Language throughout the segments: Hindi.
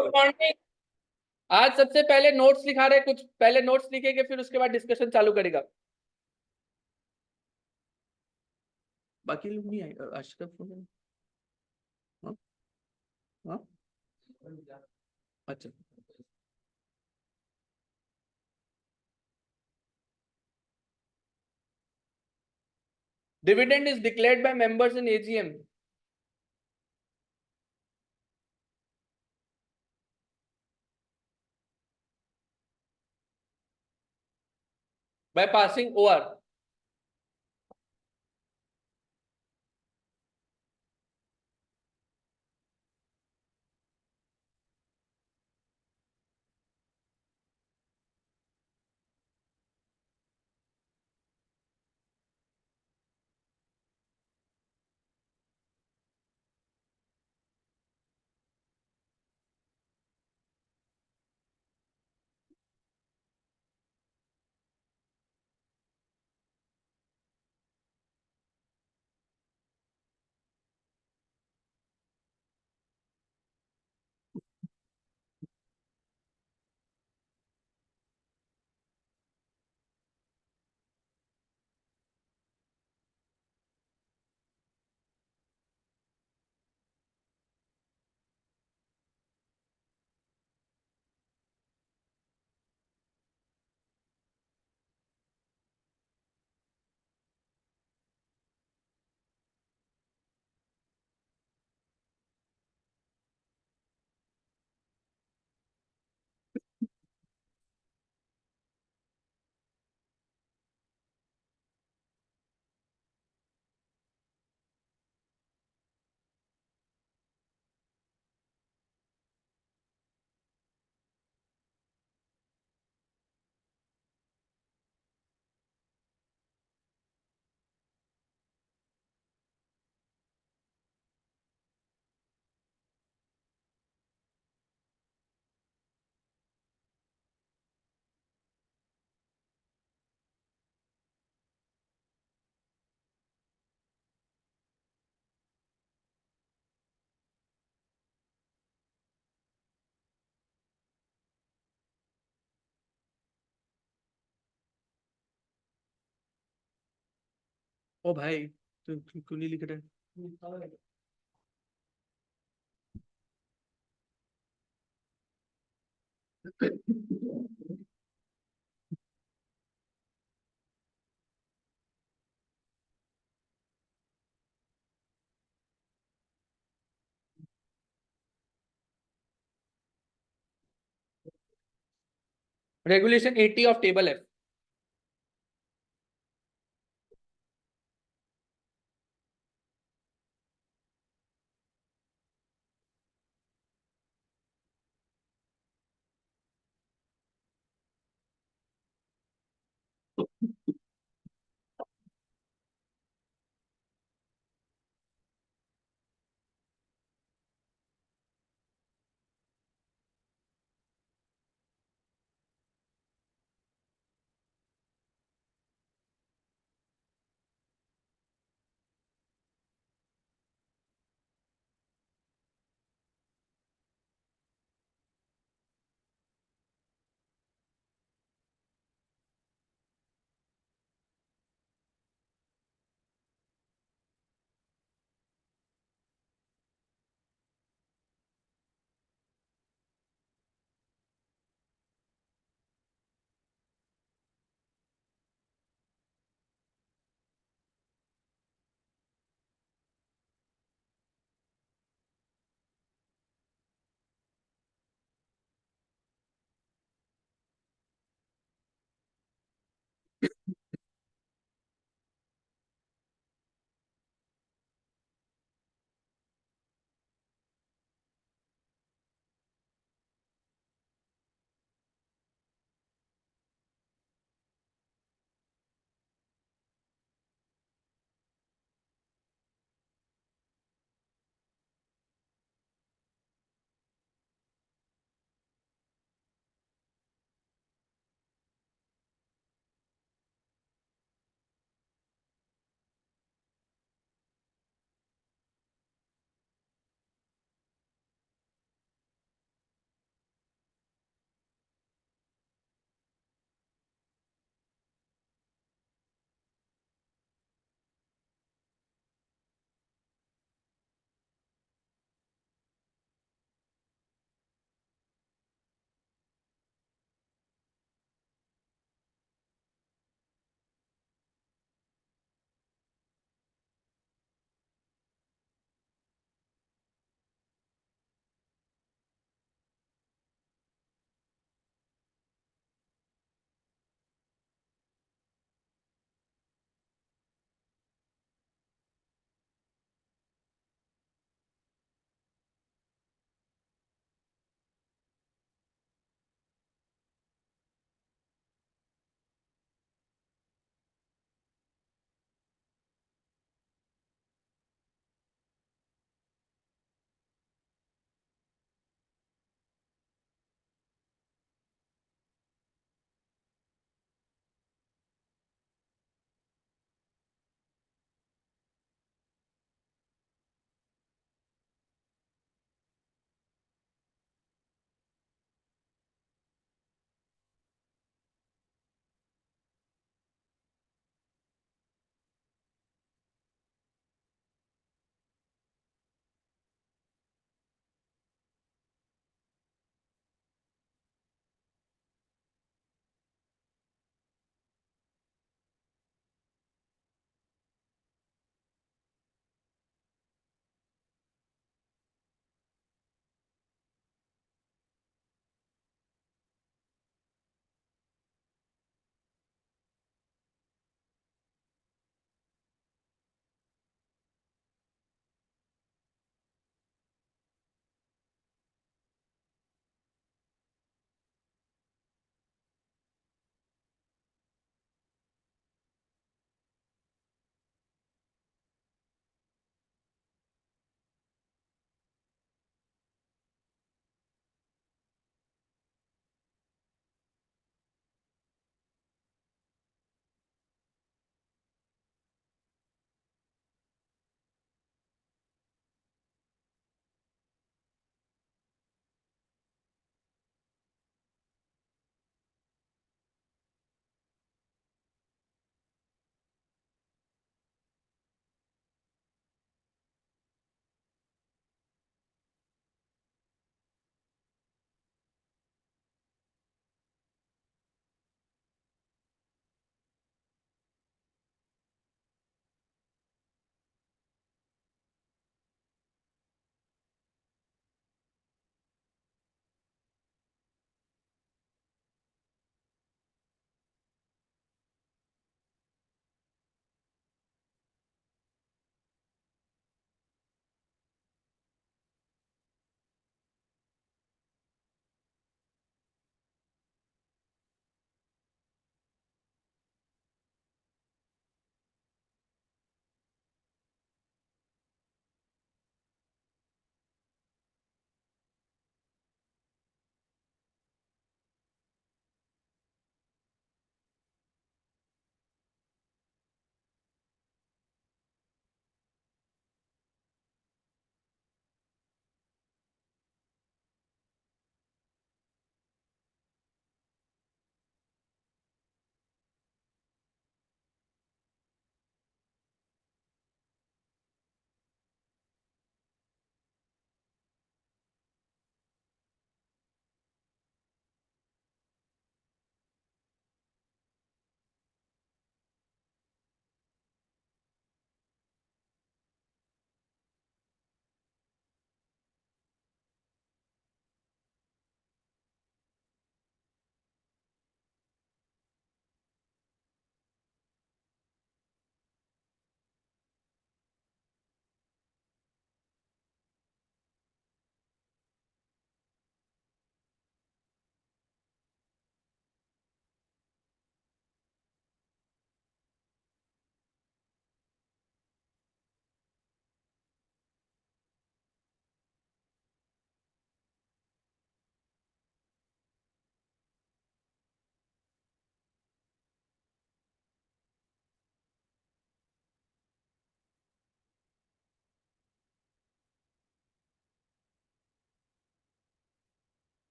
Good morning. आज सबसे पहले नोट्स लिखा रहे, कुछ पहले नोट्स लिखेंगे, फिर उसके बाद डिस्कशन चालू करेगा। बाकी लोग नहीं आए, अशरफ वगैरह? हाँ हाँ, अच्छा। Dividend is declared by members in AGM by passing OR. ओ भाई, तू क्यों नहीं लिख रहा? Regulation 80 of table F.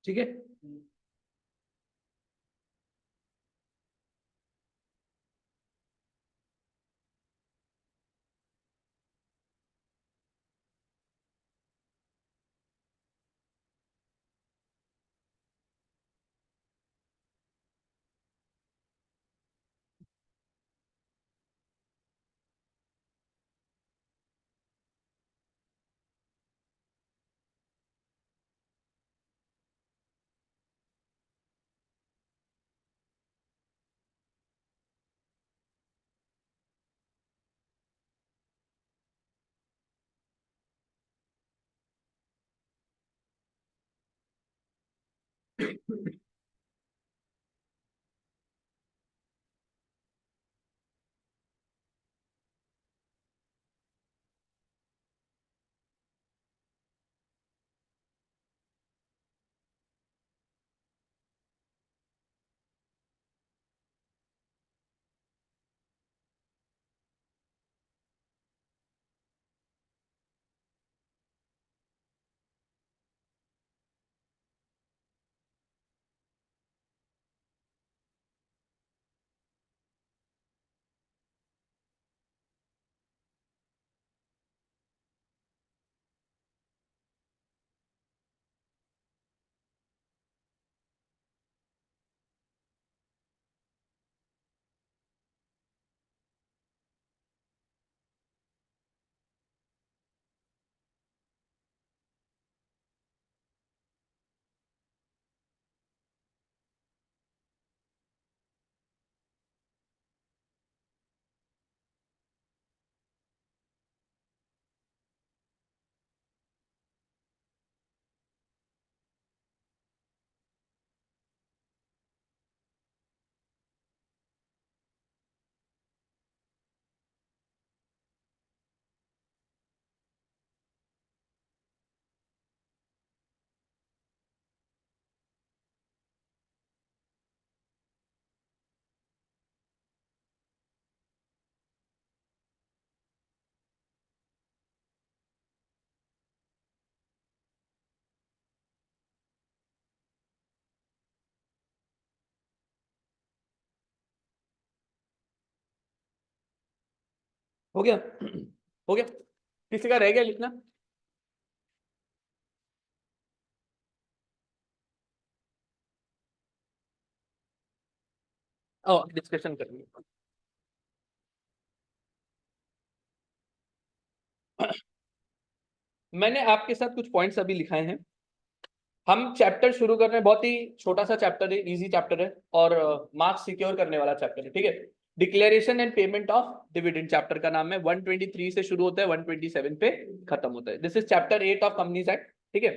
ठीक है। हो गया? हो गया? किसी का रह गया लिखना? ओ, डिस्कशन करेंगे। मैंने आपके साथ कुछ पॉइंट्स अभी लिखाए हैं। हम चैप्टर शुरू कर रहे हैं, बहुत ही छोटा सा चैप्टर है, इजी चैप्टर है और मार्क्स सिक्योर करने वाला चैप्टर है। ठीक है, declaration and payment of dividend chapter का नाम है। 123 से शुरू होता है, 127 पे खत्म होता है। This is chapter 8 of companies act. ठीक है,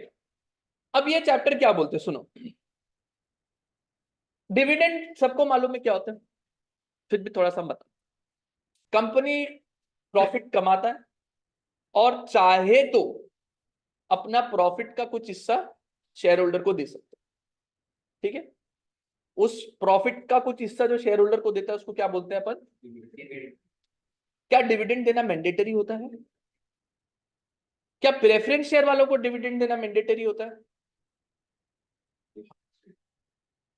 अब ये चैप्टर क्या बोलते हैं सुनो। डिविडेंड सबको मालूम है क्या होता है, फिर भी थोड़ा सा बता। कंपनी प्रॉफिट कमाता है और चाहे तो अपना प्रॉफिट का कुछ हिस्सा शेयर होल्डर को दे सकते हैं। ठीक है, उस प्रॉफिट का कुछ हिस्सा जो शेयर होल्डर को देता है उसको क्या बोलते हैं अपन? क्या डिविडेंड देना मैंडेटरी होता है? क्या प्रेफरेंस शेयर वालों को डिविडेंड देना मैंडेटरी होता है?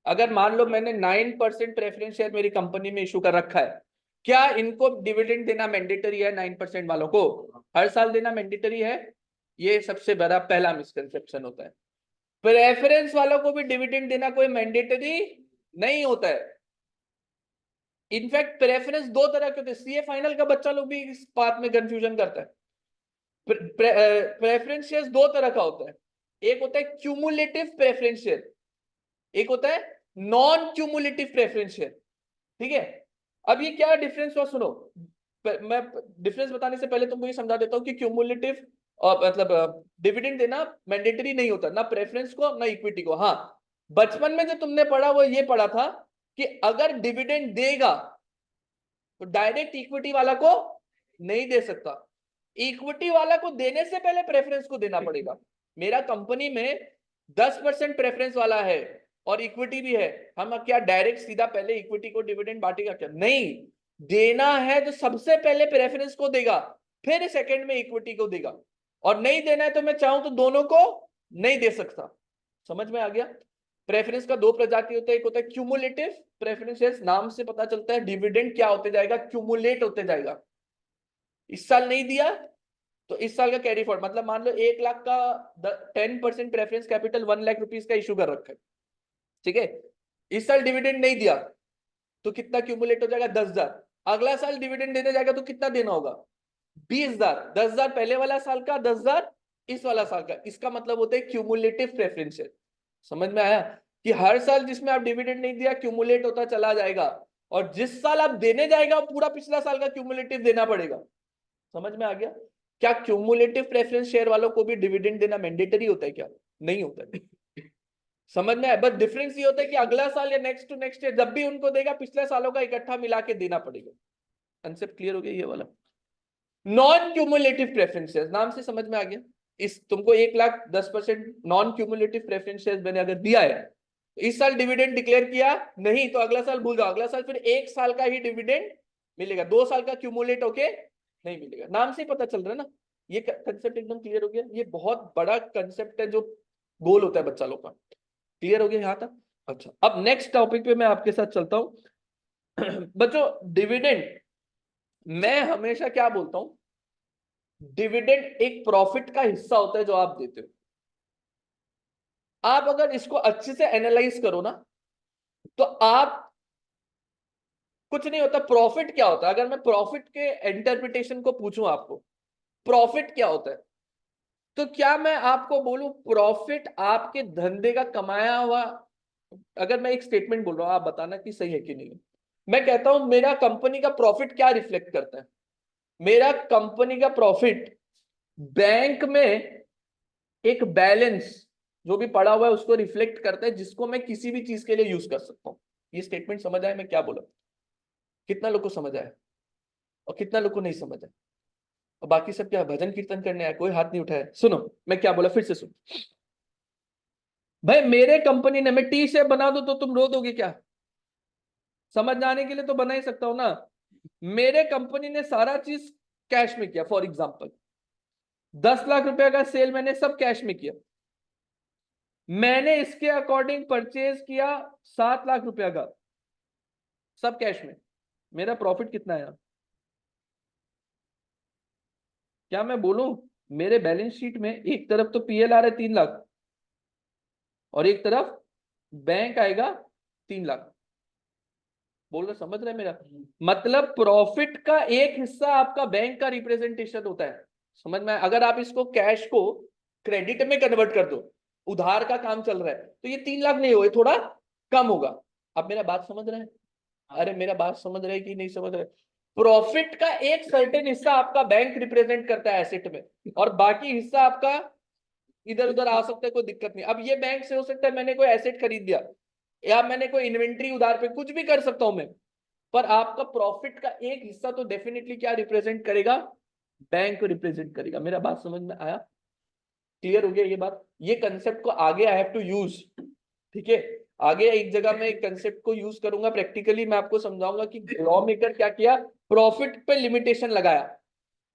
अगर मान लो मैंने 9% प्रेफरेंस शेयर मेरी कंपनी में इशू कर रखा है, क्या इनको डिविडेंड देना मैंडेटरी है? 9% वालों को हर साल देना मैंडेटरी है? ये सबसे बड़ा पहला मिसकंसेप्शन होता है। प्रेफरेंस वालों को भी डिविडेंड देना कोई मैंडेटरी नहीं होता है। इनफैक्ट प्रेफरेंस दो तरह के होते हैं। सीए फाइनल का बच्चा लोग भी इस बात में कंफ्यूजन करता है। प्रेफरेंस शेयर दो तरह का होता है। एक होता है क्यूमुलेटिव प्रेफरेंस शेयर, एक होता है नॉन क्यूमुलेटिव प्रेफरेंस शेयर। ठीक है, अब ये क्या डिफरेंस हुआ सुनो। मैं डिफरेंस बताने से पहले तुमको ये समझा देता हूँ कि क्यूमुलेटिव मतलब डिविडेंड देना मैंडेटरी नहीं होता, ना प्रेफरेंस को ना इक्विटी को। हाँ, बचपन में जो तुमने पढ़ा वो ये पढ़ा था कि अगर डिविडेंड देगा तो डायरेक्ट इक्विटी वाला को नहीं दे सकता, इक्विटी वाला को देने से पहले प्रेफरेंस को देना पड़ेगा। मेरा कंपनी में 10% प्रेफरेंस वाला है और इक्विटी भी है, हम क्या डायरेक्ट सीधा पहले इक्विटी को डिविडेंड बांटेगा क्या? नहीं, देना है तो सबसे पहले प्रेफरेंस को देगा, फिर सेकंड में इक्विटी को देगा, और नहीं देना है तो मैं चाहूं तो दोनों को नहीं दे सकता। समझ में आ गया? प्रेफरेंस का दो प्रजाति होता है, एक होता है क्यूमुलेटिव प्रेफरेंसेस, नाम से पता चलता है डिविडेंड क्या होते जाएगा, क्यूमुलेट होते जाएगा। इस साल नहीं दिया तो इस साल का कैरी फॉरवर्ड, मतलब मान लो 1 लाख का 10% प्रेफरेंस कैपिटल 1 लाख रुपीज का इशू कर रखा है, ठीक है, इस साल डिविडेंड नहीं दिया तो कितना क्यूमुलेट हो जाएगा, 10,000। अगला साल डिविडेंड देने जाएगा तो कितना देना होगा, 20,000। 10,000 पहले वाला साल का, 10,000 इस वाला साल का। इसका मतलब होता है क्यूमुलेटिव प्रेफरेंशियल। समझ में आया कि हर साल जिसमें आप डिविडेंड नहीं दिया क्यूमुलेट होता चला जाएगा, और जिस साल आप देने जाएगा वो पूरा पिछला साल का क्यूमुलेटिव देना पड़ेगा। समझ में आ गया? क्या क्यूमुलेटिव प्रेफरेंस शेयर वालों को भी डिविडेंड देना मैंडेटरी होता है क्या? नहीं होता है। समझ में आया? बस डिफरेंस ये होता है कि अगला साल या नेक्स्ट टू नेक्स्ट ईयर जब भी उनको देगा पिछले सालों का इकट्ठा मिला के देना पड़ेगा। कंसेप्ट क्लियर हो गया ये वाला? नॉन क्यूमुलेटिव प्रेफरेंसेस, नाम से समझ में आ गया। इस तुमको 1,10% नॉन क्यूमुलेटिव प्रेफरेंसेस मैंने अगर दिया है, इस साल डिविडेंड डिक्लेयर किया नहीं तो अगला साल भूल जाओ, अगला साल फिर 1 साल का ही डिविडेंड मिलेगा, 2 साल का क्यूमुलेट होके नहीं मिलेगा। नाम से पता चल रहा है ना? ये कंसेप्ट एकदम क्लियर हो गया। ये बहुत बड़ा कंसेप्ट है जो गोल होता है बच्चा लोग का। क्लियर हो गया यहां तक? अच्छा, अब नेक्स्ट टॉपिक पे मैं आपके साथ चलता हूं। बच्चों, डिविडेंड, मैं हमेशा क्या बोलता हूं, डिविडेंड एक प्रॉफिट का हिस्सा होता है जो आप देते हो। आप अगर इसको अच्छे से एनालाइज करो ना तो आप, कुछ नहीं होता। प्रॉफिट क्या होता है? अगर मैं प्रॉफिट के इंटरप्रिटेशन को पूछूं आपको, प्रॉफिट क्या होता है, तो क्या मैं आपको बोलूं प्रॉफिट आपके धंधे का कमाया हुआ, अगर मैं एक स्टेटमेंट बोल रहा हूं आप बताना कि सही है कि नहीं। मैं कहता हूं मेरा कंपनी का प्रॉफिट क्या रिफ्लेक्ट करता है, मेरा कंपनी का प्रॉफिट बैंक में एक बैलेंस जो भी पड़ा हुआ है उसको रिफ्लेक्ट करता है, जिसको मैं किसी भी चीज के लिए यूज कर सकता हूं। ये स्टेटमेंट समझ आया मैं क्या बोला? कितना लोग को समझ आया और कितना लोग को नहीं समझ आया? और बाकी सब क्या भजन कीर्तन करने आया? कोई हाथ नहीं उठाया। सुनो मैं क्या बोला, फिर से सुनो भाई। मेरे कंपनी ने, मैं टी शेप बना दो तो तुम रो दोगे क्या? समझ जाने के लिए तो बना ही सकता हूं ना। मेरे कंपनी ने सारा चीज कैश में किया। फॉर एग्जाम्पल 10 लाख रुपए का सेल मैंने सब कैश में किया, मैंने इसके अकॉर्डिंग परचेज किया 7 लाख रुपया का, सब कैश में। मेरा प्रॉफिट कितना है? क्या मैं बोलूं मेरे बैलेंस शीट में एक तरफ तो पीएल आ रहा है 3 लाख और एक तरफ बैंक आएगा 3 लाख? बोल रहे समझ रहे मेरा मतलब? प्रॉफिट का एक हिस्सा आपका बैंक का रिप्रेजेंटेशन होता है। समझ में? अगर आप इसको कैश को क्रेडिट में कन्वर्ट कर दो, उधार का काम चल रहा है, तो ये 3 लाख नहीं होगा, थोड़ा कम होगा। अब मेरा बात समझ रहे हैं? अरे मेरा बात समझ रहे कि नहीं समझ रहे? प्रॉफिट का एक सर्टेन हिस्सा आपका बैंक रिप्रेजेंट करता है एसेट में, और बाकी हिस्सा आपका इधर उधर आ सकता है, कोई दिक्कत नहीं। अब ये बैंक से हो सकता है मैंने कोई एसेट खरीद दिया, या मैंने कोई इन्वेंट्री उधार पे, कुछ भी कर सकता हूं मैं, पर आपका प्रॉफिट का एक हिस्सा तो डेफिनेटली क्या रिप्रेजेंट करेगा? बैंक को रिप्रेजेंट करेगा। मेरा बात समझ में आया? क्लियर हो गया ये बात? ये कंसेप्ट को आगे आई हैव टू यूज, ठीक है? आगे एक जगह मैं एक कंसेप्ट को यूज करूंगा प्रैक्टिकली, मैं आपको समझाऊंगा कि लॉ मेकर क्या किया, प्रॉफिट पे लिमिटेशन लगाया।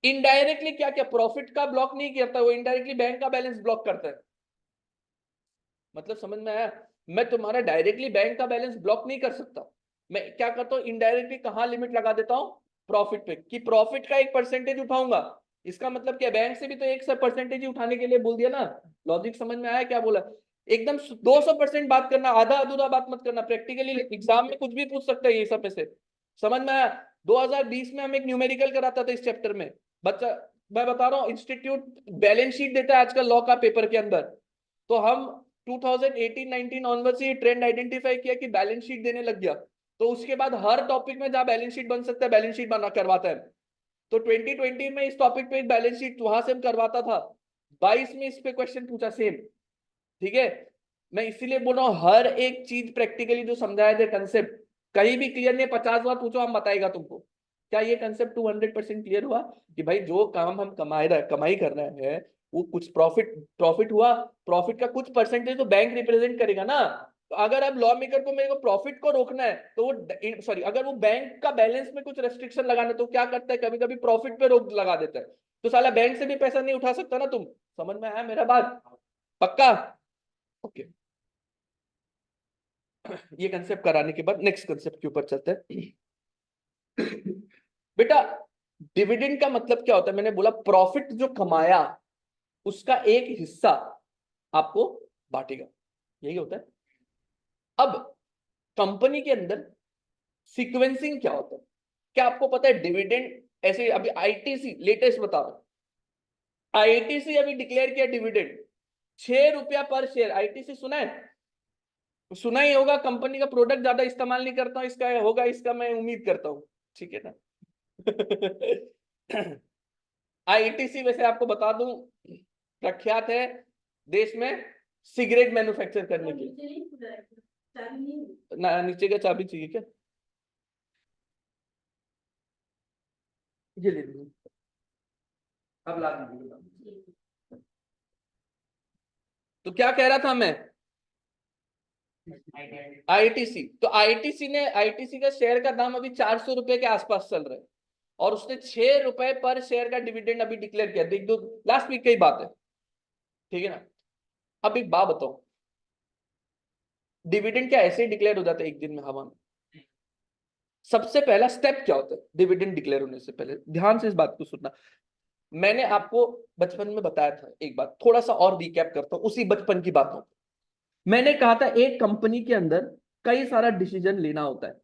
इनडायरेक्टली क्या किया, प्रॉफिट का ब्लॉक नहीं करता वो, इनडायरेक्टली बैंक का बैलेंस ब्लॉक करता है। मतलब समझ में आया? मैं तुम्हारा डायरेक्टली बैंक का बैलेंस ब्लॉक नहीं कर सकता, मैं क्या करता हूं इनडायरेक्टली कहां लिमिट लगा देता हूं, प्रॉफिट पे, कि प्रॉफिट का एक परसेंटेज उठाऊंगा। इसका मतलब क्या, बैंक से भी तो एक परसेंटेज ही उठाने के लिए बोल दिया ना। लॉजिक समझ में आया क्या बोला? एकदम 200% बात करना, आधा अधूरा बात मत करना। प्रैक्टिकली एग्जाम में कुछ भी पूछ सकता है ये सब में से। समझ में आया? 2020 में हम एक न्यूमेरिकल कराता था इस चैप्टर में। बच्चा, मैं बता रहा हूँ, इंस्टीट्यूट बैलेंस शीट देता है आजकल लॉ का पेपर के अंदर, तो हम 2018-19 ऑनवर्ड से ये ट्रेंड आइडेंटिफाई किया कि बैलेंस शीट देने लग गया, तो उसके बाद हर टॉपिक में जहां बैलेंस शीट बन सकता है बैलेंस शीट बना करवाता है। तो 2020 में इस टॉपिक पे एक बैलेंस शीट वहां से करवाता था, 22 में इस पे क्वेश्चन पूछा सेम, ठीक है? मैं इसीलिए बोल रहा हूँ हर एक चीज प्रैक्टिकली जो समझाया जाए कंसेप्ट, कहीं भी क्लियर नहीं, 50 बार पूछो हम बताएगा तुमको। क्या ये कंसेप्ट 200% क्लियर हुआ कि भाई जो काम हम कमाई कर रहे हैं, वो कुछ प्रॉफिट प्रॉफिट हुआ, प्रॉफिट का कुछ परसेंटेज तो बैंक रिप्रेजेंट करेगा ना। अगर अब लॉ मेकर को मेरे को प्रॉफिट को रोकना है तो वो सॉरी अगर वो बैंक का बैलेंस में कुछ रेस्ट्रिक्शन लगाना तो क्या करता है, कभी कभी प्रॉफिट पे रोक लगा देता है। तो साला बैंक से भी पैसा नहीं उठा सकता ना तुम। समझ में आया मेरा बात? पक्का? ओके। ये कंसेप्ट कराने के बाद नेक्स्ट कंसेप्ट के ऊपर चलते हैं। बेटा डिविडेंड का मतलब क्या होता है? मैंने बोला प्रॉफिट जो कमाया उसका एक हिस्सा आपको बांटेगा, यही होता है। अब कंपनी के अंदर सीक्वेंसिंग क्या होता है? क्या आपको पता है डिविडेंड ऐसे अभी आईटीसी लेटेस्ट बता रहा हूं, आईटीसी अभी डिक्लेयर किया डिविडेंड 6 रुपया पर शेयर। आईटीसी सुना है? सुना ही होगा, कंपनी का प्रोडक्ट ज्यादा इस्तेमाल नहीं करता हूं, इसका होगा, इसका मैं उम्मीद करता हूं, ठीक है ना? आईटीसी वैसे आपको बता दूं प्रख्यात है देश में सिगरेट मैन्युफैक्चर करने की। नीचे का चाबी चाहिए क्या? ये ले लीजिए, अब ला दीजिए। तो क्या कह रहा था मैं? आईटीसी, तो आईटीसी का शेयर का दाम अभी 400 रुपए के आसपास चल रहा है और उसने 6 रुपए पर शेयर का डिविडेंड अभी डिक्लेयर किया। देख दो, लास्ट वीक की बात है, ठीक है ना? अब एक बात बताओ, डिविडेंड क्या ऐसे ही डिक्लेयर हो जाता है एक दिन में हवा में? सबसे पहला स्टेप क्या होता है डिविडेंड डिक्लेयर होने से पहले? ध्यान से इस बात को सुनना। मैंने आपको बचपन में बताया था, एक बात थोड़ा सा और रिकैप करता हूं उसी बचपन की बातों। मैंने कहा था एक कंपनी के अंदर कई सारा डिसीजन लेना होता है,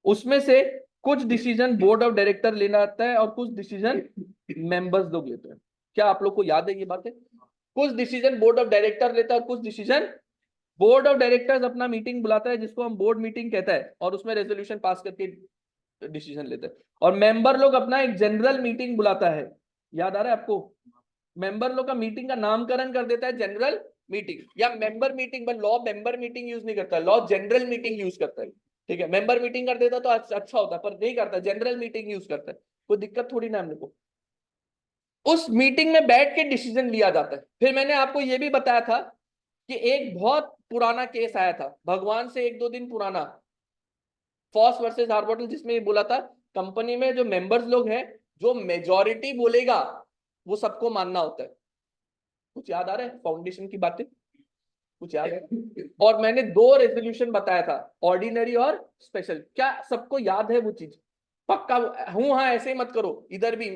उसमें से कुछ डिसीजन बोर्ड ऑफ डायरेक्टर लेना आता है और कुछ डिसीजन मेंबर्स लोग लेते हैं। क्या आप लोग को याद है ये बातें? कुछ डिसीजन बोर्ड ऑफ डायरेक्टर लेता है और कुछ डिसीजन बोर्ड ऑफ डायरेक्टर्स अपना मीटिंग बुलाता है जिसको हम बोर्ड मीटिंग कहता है और उसमें रेजोल्यूशन पास करके डिसीजन लेते हैं। और मेंबर लोग अपना एक जनरल मीटिंग बुलाता है, याद आ रहा है आपको? मेंबर लोग का मीटिंग का नामकरण कर देता है जनरल मीटिंग या member meeting. But law member meeting use नहीं करता, लॉ जनरल मीटिंग यूज करता है, ठीक है? मेंबर मीटिंग कर देता तो अच्छा होता, पर नहीं करता, जनरल मीटिंग यूज करता है। कोई दिक्कत थोड़ी ना हमने को। उस मीटिंग में बैठ के डिसीजन लिया जाता है। फिर मैंने आपको यह भी बताया था कि एक बहुत पुराना केस आया था, भगवान से 1-2 दिन पुराना, फॉस वर्सेस हार्बोटल, जिसमें ये बोला था कंपनी में जो मेंबर्स लोग हैं, जो मेजॉरिटी बोलेगा वो सबको मानना होता है। कुछ याद आ रहा है फाउंडेशन की बातें? कुछ याद है? और मैंने 2 रेजोल्यूशन बताया था, ऑर्डिनरी और स्पेशल। क्या सबको याद है वो चीज? पक्का हूं? हाँ ऐसे ही मत करो इधर भी।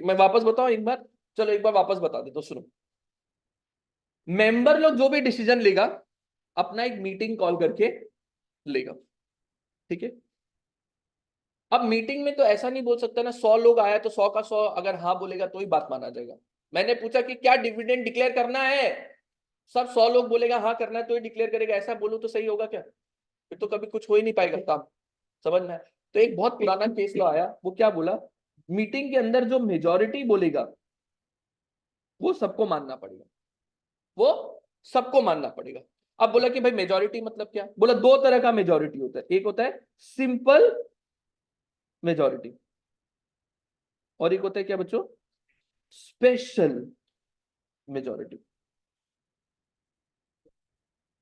मैं वापस बताऊं एक बार? चलो एक बार वापस बता दे तो सुनो। मेंबर लोग जो भी डिसीजन लेगा अपना एक मीटिंग कॉल करके लेगा, ठीक है? अब मीटिंग में तो ऐसा नहीं बोल सकता ना 100 लोग आया तो 100 का 100 अगर हाँ बोलेगा तो ही बात माना जाएगा। मैंने पूछा कि क्या डिविडेंड डिक्लेयर करना है, सब 100 लोग बोलेगा हाँ करना है तो ही डिक्लेयर करेगा, ऐसा बोलूं तो सही होगा क्या? फिर तो कभी कुछ हो ही नहीं पाएगा काम। समझ में आया? तो एक बहुत पुराना केस लो आया, वो क्या बोला, मीटिंग के अंदर जो मेजोरिटी बोलेगा वो सबको मानना पड़ेगा, वो सबको मानना पड़ेगा। अब बोला कि भाई मेजोरिटी मतलब क्या? बोला 2 तरह का मेजोरिटी होता है, एक होता है सिंपल मेजोरिटी और एक होता है क्या बच्चों, स्पेशल मेजोरिटी।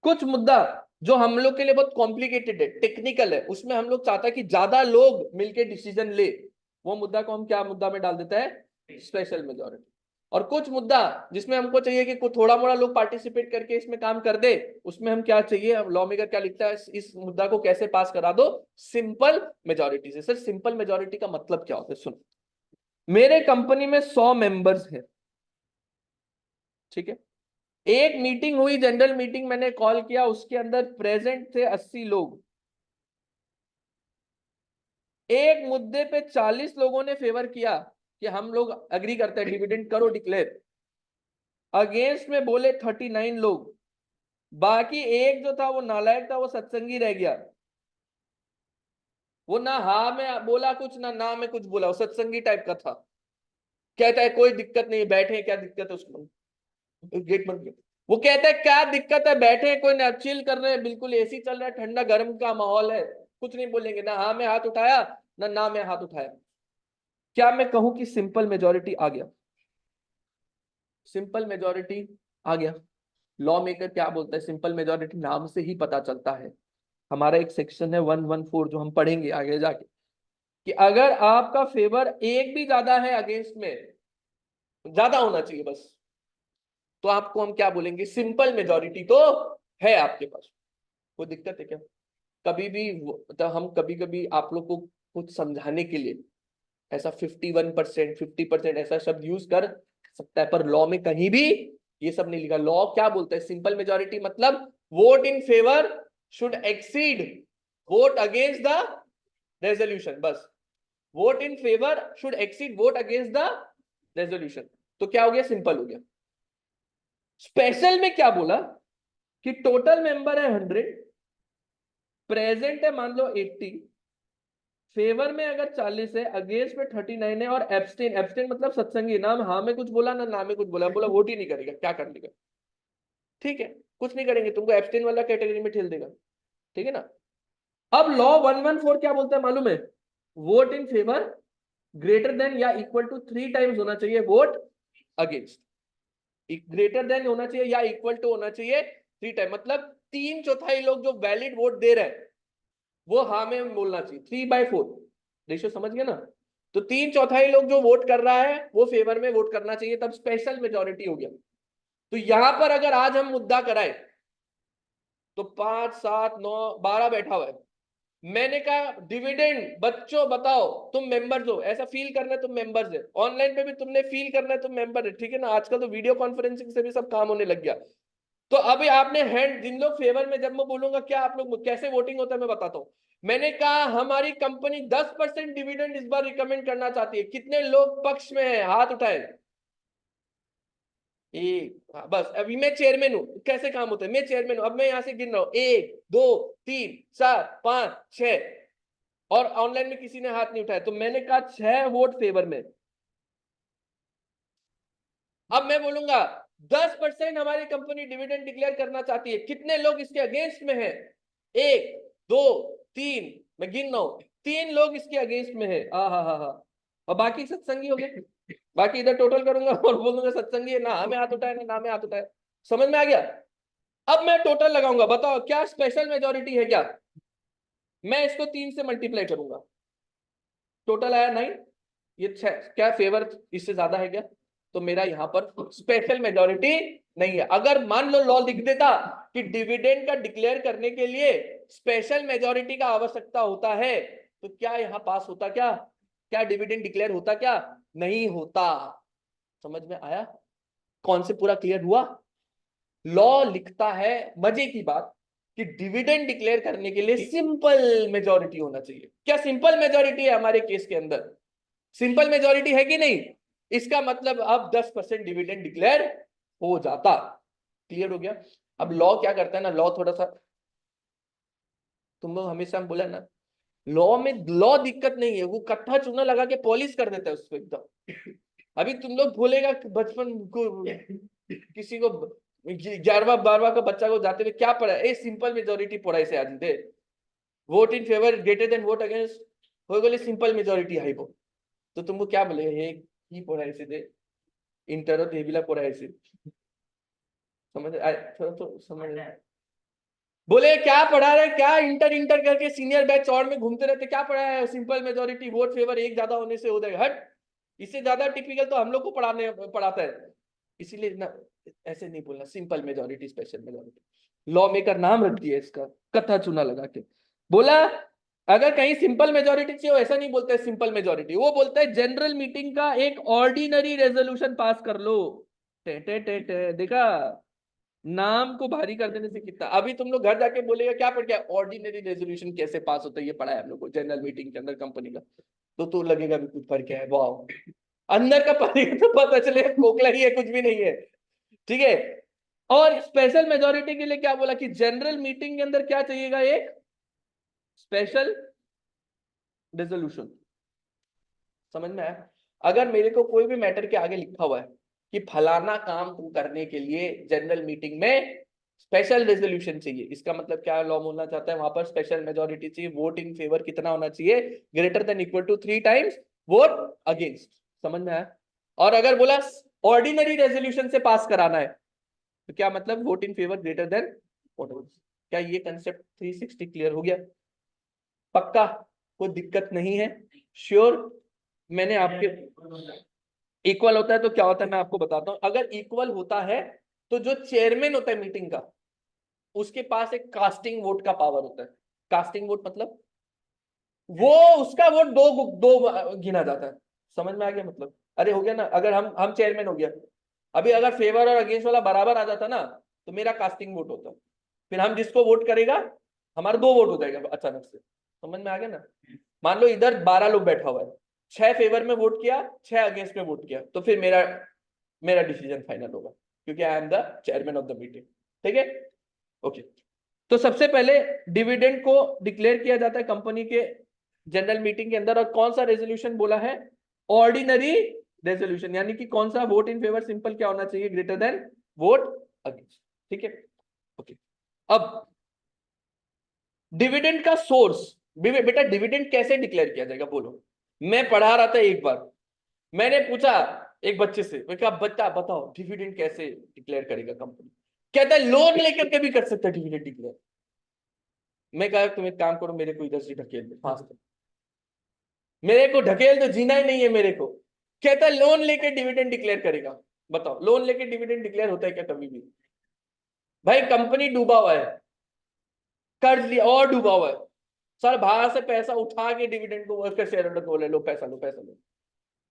कुछ मुद्दा जो हम लोग के लिए बहुत कॉम्प्लिकेटेड है, टेक्निकल है, उसमें हम लोग चाहता है कि ज्यादा लोग मिलके डिसीजन ले, वो मुद्दा को हम क्या मुद्दा में डाल देता है, स्पेशल मेजोरिटी। और कुछ मुद्दा जिसमें हमको चाहिए कि थोड़ा मोड़ा लोग पार्टिसिपेट करके इसमें काम कर दे, उसमें हम क्या चाहिए, लॉ मेकर क्या लिखता है, इस मुद्दा को कैसे पास करा दो, सिंपल मेजोरिटी से। सर सिंपल मेजोरिटी का मतलब क्या होता है? सुनो, मेरे कंपनी में 100 मेंबर्स है, ठीक है? एक मीटिंग हुई, जनरल मीटिंग मैंने कॉल किया, उसके अंदर प्रेजेंट थे 80 लोग। एक मुद्दे पे 40 लोगों ने फेवर किया कि हम लोग अग्री करते हैं डिविडेंड करो डिक्लेयर। अगेंस्ट में बोले 39 लोग। बाकी एक जो था वो नालायक था, वो सत्संगी रह गया। वो ना हाँ में बोला कुछ, ना में कुछ बोला, वो सत्संगी टाइप का था। कहता है कोई दिक्कत नहीं, बैठे, क्या दिक्कत है उसको, गेट बंद कर। वो कहता है क्या दिक्कत है, बैठे कोई ना, चिल कर रहे हैं, बिल्कुल एसी चल रहा है, ठंडा गर्म का माहौल है, कुछ नहीं बोलेंगे। ना हाँ में हाथ उठाया, ना में हाथ उठाया। क्या मैं कहूं कि सिंपल मेजोरिटी आ गया? सिंपल मेजोरिटी आ गया। लॉ मेकर क्या बोलता है, सिंपल मेजोरिटी नाम से ही पता चलता है। हमारा एक सेक्शन है 114 जो हम पढ़ेंगे आगे जाके, कि अगर आपका फेवर एक भी ज्यादा है अगेंस्ट में, ज्यादा होना चाहिए बस, तो आपको हम क्या बोलेंगे, सिंपल मेजोरिटी तो है आपके पास। कोई दिक्कत है क्या? कभी भी तो हम कभी कभी आप लोग को कुछ समझाने के लिए ऐसा 51%, 50% ऐसा शब्द यूज कर सकता है, पर लॉ में कहीं भी ये सब नहीं लिखा। लॉ क्या बोलता है, सिंपल मेजोरिटी मतलब vote in favour should exceed vote against the resolution, बस। Vote in favour should exceed vote against the resolution, तो क्या हो गया, सिंपल हो गया। स्पेशल में क्या बोला कि टोटल मेंबर है 100, प्रेजेंट है मान लो 80, फेवर में अगर 40 है, अगेंस्ट में 39 है, और एब्सटेन, एब्सटेन मतलब सत्संगी, ना हाँ में कुछ बोला ना में कुछ बोला, बोला वोट ही नहीं करेगा, क्या कर लेगा, ठीक है, कुछ नहीं करेंगे, तुमको एब्सटेन वाला कैटेगरी में ठेल देगा, ठीक है ना। अब लॉ 114 क्या बोलता है मालूम है, vote in favour greater then या इक्वल टू 3 टाइम्स होना चाहिए वोट अगेंस्ट, ग्रेटर देन होना चाहिए या इक्वल टू होना चाहिए 3 टाइम, मतलब 3/4 लोग जो वैलिड वोट दे रहे हैं वो हाँ में बोलना चाहिए, 3/4 रेशियो, समझ गए ना। तो 3/4 लोग जो वोट कर रहा है वो फेवर में वोट करना चाहिए, तब स्पेशल मेजोरिटी हो गया। तो यहां पर अगर आज हम मुद्दा कराए तो 5, 7, 9, 12 बैठा हुआ है, मैंने कहा डिविडेंड, बच्चों बताओ तुम मेंबर्स हो, ऐसा फील करना है तुम मेंबर्स है, ऑनलाइन पे भी तुमने फील करना है तुम मेंबर है, ठीक है ना। आजकल तो वीडियो कॉन्फ्रेंसिंग से भी सब काम होने लग गया। तो अभी आपने हैंड, जिन लोग फेवर में, जब मैं बोलूंगा क्या आप लोग कैसे वोटिंग होता है मैं बताता हूं। मैंने कहा हमारी कंपनी 10% डिविडेंड इस बार रिकमेंड करना चाहती है, कितने लोग पक्ष में है, हाथ उठाए। एक, हाँ, बस अभी मैं चेयरमैन हूं, कैसे काम होता है, मैं चेयरमैन हूं, अब मैं यहां से गिन रहा हूं, 1 2 3 4 5 6, और ऑनलाइन में किसी ने हाथ नहीं उठाया, तो मैंने कहा 6 वोट फेवर में। अब मैं बोलूंगा 10% हमारी कंपनी डिविडेंड डिक्लेयर करना चाहती है, कितने लोग इसके अगेंस्ट में है, 1 2 3, मैं गिन रहा हूं, 3 लोग इसके अगेंस्ट में है, हा, और बाकी सत्संगी हो गए। बाकी इधर टोटल करूंगा और बोलूंगा सत्संगी है, ना हमें हाथ उठाए ना में हाथ उठाए, समझ में आ गया। अब मैं टोटल लगाऊंगा, बताओ क्या स्पेशल मेजोरिटी है क्या, मैं इसको 3 से मल्टीप्लाई करूंगा, टोटल आया 9, ये 6, क्या फेवर इससे ज्यादा है क्या, तो मेरा यहां पर स्पेशल मेजोरिटी नहीं है। अगर मान लो लॉ लिख देता कि डिविडेंड का डिक्लेयर करने के लिए स्पेशल मेजोरिटी का आवश्यकता होता है, तो क्या यहां पास होता, क्या क्या डिविडेंड डिक्लेयर होता, क्या नहीं होता। समझ में आया, कौन से पूरा क्लियर हुआ। लॉ लिखता है, मजे की बात, कि डिविडेंड डिक्लेयर करने के लिए सिंपल मेजोरिटी होना चाहिए। क्या सिंपल मेजोरिटी है हमारे केस के अंदर, सिंपल मेजोरिटी है कि नहीं, इसका मतलब अब 10% डिविडेंड डिक्लेयर हो जाता। क्लियर हो गया। अब लॉ क्या करता है ना, लॉ थोड़ा सा, तुम लोग हमेशा हम बोला ना, लॉ में लॉ दिक्कत नहीं है, वो कट्ठा चूना लगा के पॉलिश कर देता है उसको एकदम। अभी तुम लोग भूलेगा बचपन को, किसी को 11वां 12वां का बच्चा को जाते हुए क्या पढ़ा है, सिंपल मेजोरिटी पढ़ा इसे आज दे, vote in favour greater than vote against, हो बोले सिंपल मेजोरिटी है वो, तो तुमको क्या बोले, हे की पढ़ा इसे दे, इंटर और टेबिला पढ़ा इसे, समझ थोड़ा तो समझ, बोले क्या पढ़ा रहे, क्या इंटर इंटर करके सीनियर बैच और में घूमते रहते, क्या पढ़ा है, सिंपल मेजोरिटी वोट फेवर एक ज्यादा होने से हो जाएगा, हट, इससे ज्यादा टिपिकल तो हम लोग को पढ़ाता है, इसीलिए ना ऐसे नहीं बोलना, simple majority special majority, law maker नाम रख दिया इसका, कथा चुना लगा के बोला। अगर कहीं सिंपल मेजोरिटी चाहिए, ऐसा नहीं बोलते सिंपल मेजोरिटी, वो बोलता है जनरल मीटिंग का एक ऑर्डिनरी रेजोल्यूशन पास कर लो। टे देखा, नाम को भारी कर देने से कितना। अभी तुम लोग घर जाके बोलेगा क्या पढ़ गया, ऑर्डिनरी रेजोल्यूशन कैसे पास होता है, ये पढ़ा है हम लोग को जनरल मीटिंग के अंदर कंपनी का, तो लगेगा भी कुछ पढ़ के है, वाह, अंदर का पढ़ेगा तो पता चले खोखला ही है, कुछ भी नहीं है, ठीक है। और स्पेशल मेजोरिटी के लिए क्या बोला कि जनरल मीटिंग के अंदर क्या चाहिएगा, एक स्पेशल रेजोल्यूशन। समझ में आया। अगर मेरे को कोई भी मैटर के आगे लिखा हुआ है कि फलाना काम को करने के लिए जनरल मीटिंग में स्पेशल रेजोल्यूशन चाहिए, इसका मतलब क्या लॉ बोलना चाहता है, वहां पर स्पेशल मेजोरिटी चाहिए, वोट इन फेवर कितना होना चाहिए, greater than equal to 3 times vote against. समझ में आया। और अगर बोला ऑर्डिनरी रेजोल्यूशन से पास कराना है, तो क्या मतलब, vote in favour greater than vote. क्या ये कंसेप्ट 360 क्लियर हो गया? पक्का? कोई दिक्कत नहीं है? श्योर? मैंने आपके इक्वल होता है तो क्या होता है मैं आपको बताता हूं। अगर इक्वल होता है तो जो चेयरमैन होता है मीटिंग का, उसके पास एक कास्टिंग वोट का पावर होता है। कास्टिंग वोट मतलब वो उसका वोट दो दो गिना जाता है। समझ में आ गया मतलब? अरे हो गया ना, अगर हम चेयरमैन हो गया, अभी अगर फेवर और अगेंस्ट वाला बराबर आ जाता ना, तो मेरा कास्टिंग वोट होता, फिर हम जिसको वोट करेगा हमारा दो वोट हो जाएगा अचानक से। समझ में आ गया ना? मान लो इधर 12 लोग बैठा हुआ है, 6 फेवर में वोट किया, 6 अगेंस्ट में वोट किया, तो फिर मेरा मेरा डिसीजन फाइनल होगा, क्योंकि I am the chairman of the meeting. ठीक है? ओके। तो सबसे पहले डिविडेंड को डिक्लेयर किया जाता है कंपनी के जनरल मीटिंग के अंदर। और कौन सा रेजोल्यूशन बोला है? Ordinary resolution. यानी कि कौन सा? वोट इन फेवर सिंपल क्या होना चाहिए? Greater than vote against. ठीक है? ओके। अब डिविडेंड का सोर्स, बेटा डिविडेंड कैसे डिक्लेयर किया जाएगा बोलो? मैं पढ़ा रहा था एक बार, मैंने पूछा एक बच्चे से, मैं कहा बच्चा बताओ डिविडेंड कैसे डिक्लेयर करेगा कंपनी? कहता है लोन लेकर के भी कर सकता है डिविडेंड डिक्लेयर। मैं कहा तुम एक काम करो, मेरे को इधर से ढकेल दो फास्ट, मेरे को ढकेल दो, जीना ही नहीं है मेरे को। कहता है लोन लेके डिविडेंड डिक्लेयर करेगा। बताओ लोन लेके डिविडेंड डिक्लेयर होता है क्या कभी भी? भाई कंपनी डूबा हुआ है, कर्ज लिया और डूबा हुआ है, सर बाहर से पैसा उठा के डिविडेंड को वर्कर शेयर होल्डर बोले लो पैसा लो पैसा लो।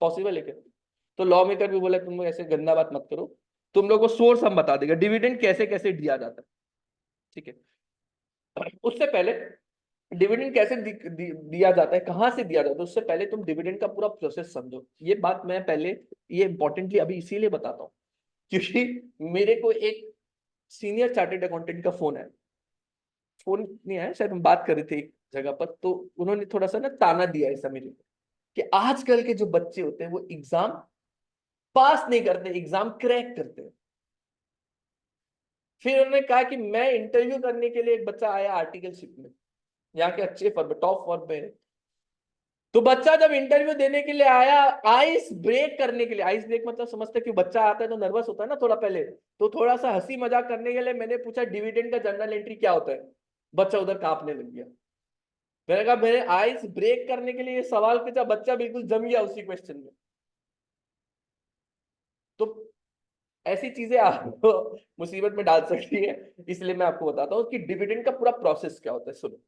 पॉसिबल है क्या? तो लॉ मेकर भी बोले तुम ऐसे गंदा बात मत करो, तुम लोग को सोर्स हम बता देगा डिविडेंड कैसे कैसे दिया जाता है। ठीक है? उससे पहले डिविडेंड कैसे दिया जाता है, कहां से दिया जाता है, उससे पहले तुम डिविडेंड का पूरा प्रोसेस समझो। ये बात मैं पहले ये इंपॉर्टेंटली अभी इसीलिए बताता हूँ क्योंकि मेरे को एक सीनियर चार्टेड अकाउंटेंट का फोन है, फोन नहीं आया शायद, हम बात कर रहे थे एक जगह पर, तो उन्होंने थोड़ा सा ना ताना दिया ऐसा मेरे को कि आजकल के जो बच्चे होते हैं वो एग्जाम पास नहीं करते, एग्जाम क्रैक करते हैं। फिर उन्होंने कहा कि मैं इंटरव्यू करने के लिए, एक बच्चा आया आर्टिकलशिप में, यहाँ के अच्छे फर्म टॉप फर्म में, तो बच्चा जब इंटरव्यू देने के लिए आया, आइस ब्रेक करने के लिए, आइस ब्रेक मतलब समझते कि बच्चा आता है तो नर्वस होता है ना थोड़ा पहले, तो थोड़ा सा हंसी मजाक करने के लिए मैंने पूछा डिविडेंड का जर्नल एंट्री क्या होता है? बच्चा उधर कांपने लग गया। मैंने कहा मेरे आइस ब्रेक करने के लिए ये सवाल पूछा, बच्चा बिल्कुल जम गया उसी क्वेश्चन में। तो ऐसी चीजें आपको मुसीबत में डाल सकती है, इसलिए मैं आपको बताता हूँ कि डिविडेंड का पूरा प्रोसेस क्या होता है। सुनो,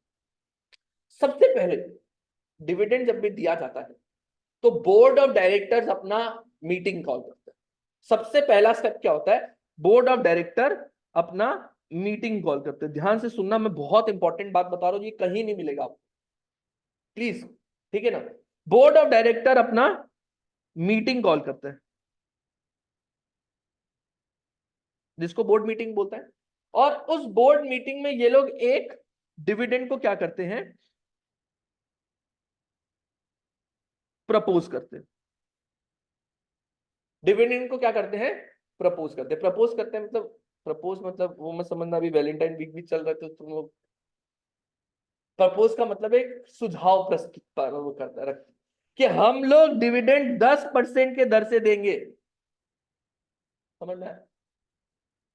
सबसे पहले डिविडेंड जब भी दिया जाता है तो बोर्ड ऑफ डायरेक्टर्स अपना मीटिंग कॉल करते हैं। सबसे पहला स्टेप क्या होता है? बोर्ड ऑफ डायरेक्टर अपना मीटिंग कॉल करते हैं। ध्यान से सुनना, मैं बहुत इंपॉर्टेंट बात बता रहा हूं, ये कहीं नहीं मिलेगा आपको, प्लीज। ठीक है ना? बोर्ड ऑफ डायरेक्टर अपना मीटिंग कॉल करते हैं, जिसको बोर्ड मीटिंग बोलते हैं। और उस बोर्ड मीटिंग में ये लोग एक डिविडेंड को क्या करते हैं? प्रपोज करते हैं। डिविडेंड को क्या करते हैं? प्रपोज करते हैं। प्रपोज करते हैं मतलब, प्रपोज मतलब वो मत समझना, अभी वैलेंटाइन वीक भी चल रहा है तो तुम लोग, प्रपोज का मतलब एक सुझाव प्रस्तुत पर वो करता रख कि हम लोग डिविडेंड 10% के दर से देंगे। समझ में आया?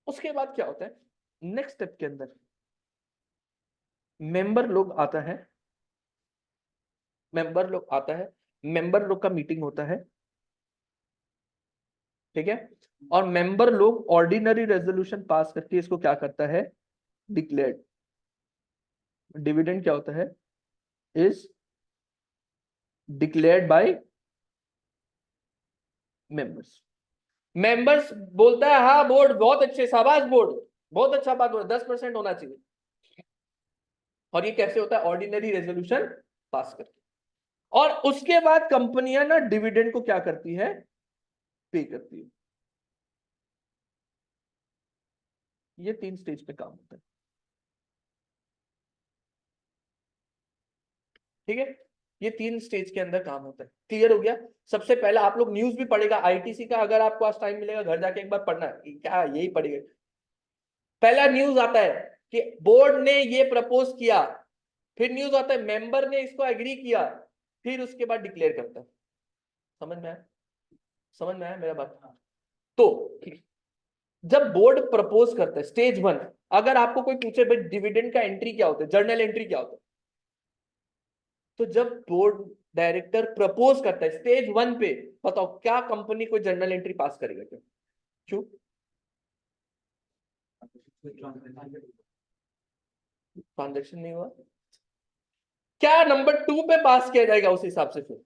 उसके बाद क्या होता है नेक्स्ट स्टेप के अंदर? मेंबर लोग आता है, मेंबर लोग आता है, मेंबर लोग का मीटिंग होता है। ठीक है? और मेंबर लोग ऑर्डिनरी रेजोल्यूशन पास करके इसको क्या करता है? डिक्लेयर्ड। डिविडेंड क्या होता है? Is declared by members. Members बोलता है हाँ बोर्ड बहुत अच्छे, शाबाश बोर्ड, बहुत अच्छा बात बोला, 10% होना चाहिए। और ये कैसे होता है? ऑर्डिनरी रेजोल्यूशन पास करके। और उसके बाद कंपनियां ना डिविडेंड को क्या करती है? पे करती है। ये 3 स्टेज पे काम होता है। ठीक है? ये 3 स्टेज के अंदर काम होता है। क्लियर हो गया? सबसे पहला आप लोग न्यूज भी पढ़ेगा आईटीसी का, अगर आपको आज टाइम मिलेगा घर जाके एक बार पढ़ना है, क्या यही पढ़ेगा। पहला न्यूज आता है कि बोर्ड ने ये प्रपोज किया, फिर न्यूज आता है मेंबर ने इसको एग्री किया, फिर उसके बाद डिक्लेयर करता है। समझ में आया? समझ में आया मेरा बात? तो जब बोर्ड प्रपोज करता है स्टेज 1, अगर आपको कोई पूछे भाई डिविडेंड का एंट्री क्या होता है, जर्नल एंट्री क्या होता है, तो जब बोर्ड डायरेक्टर प्रपोज करता है स्टेज 1 पे, बताओ क्या कंपनी कोई जर्नल एंट्री पास करेगा? क्या? क्यों? ट्रांजेक्शन नहीं हुआ, क्या नंबर 2 पे पास किया जाएगा उस हिसाब से? फिर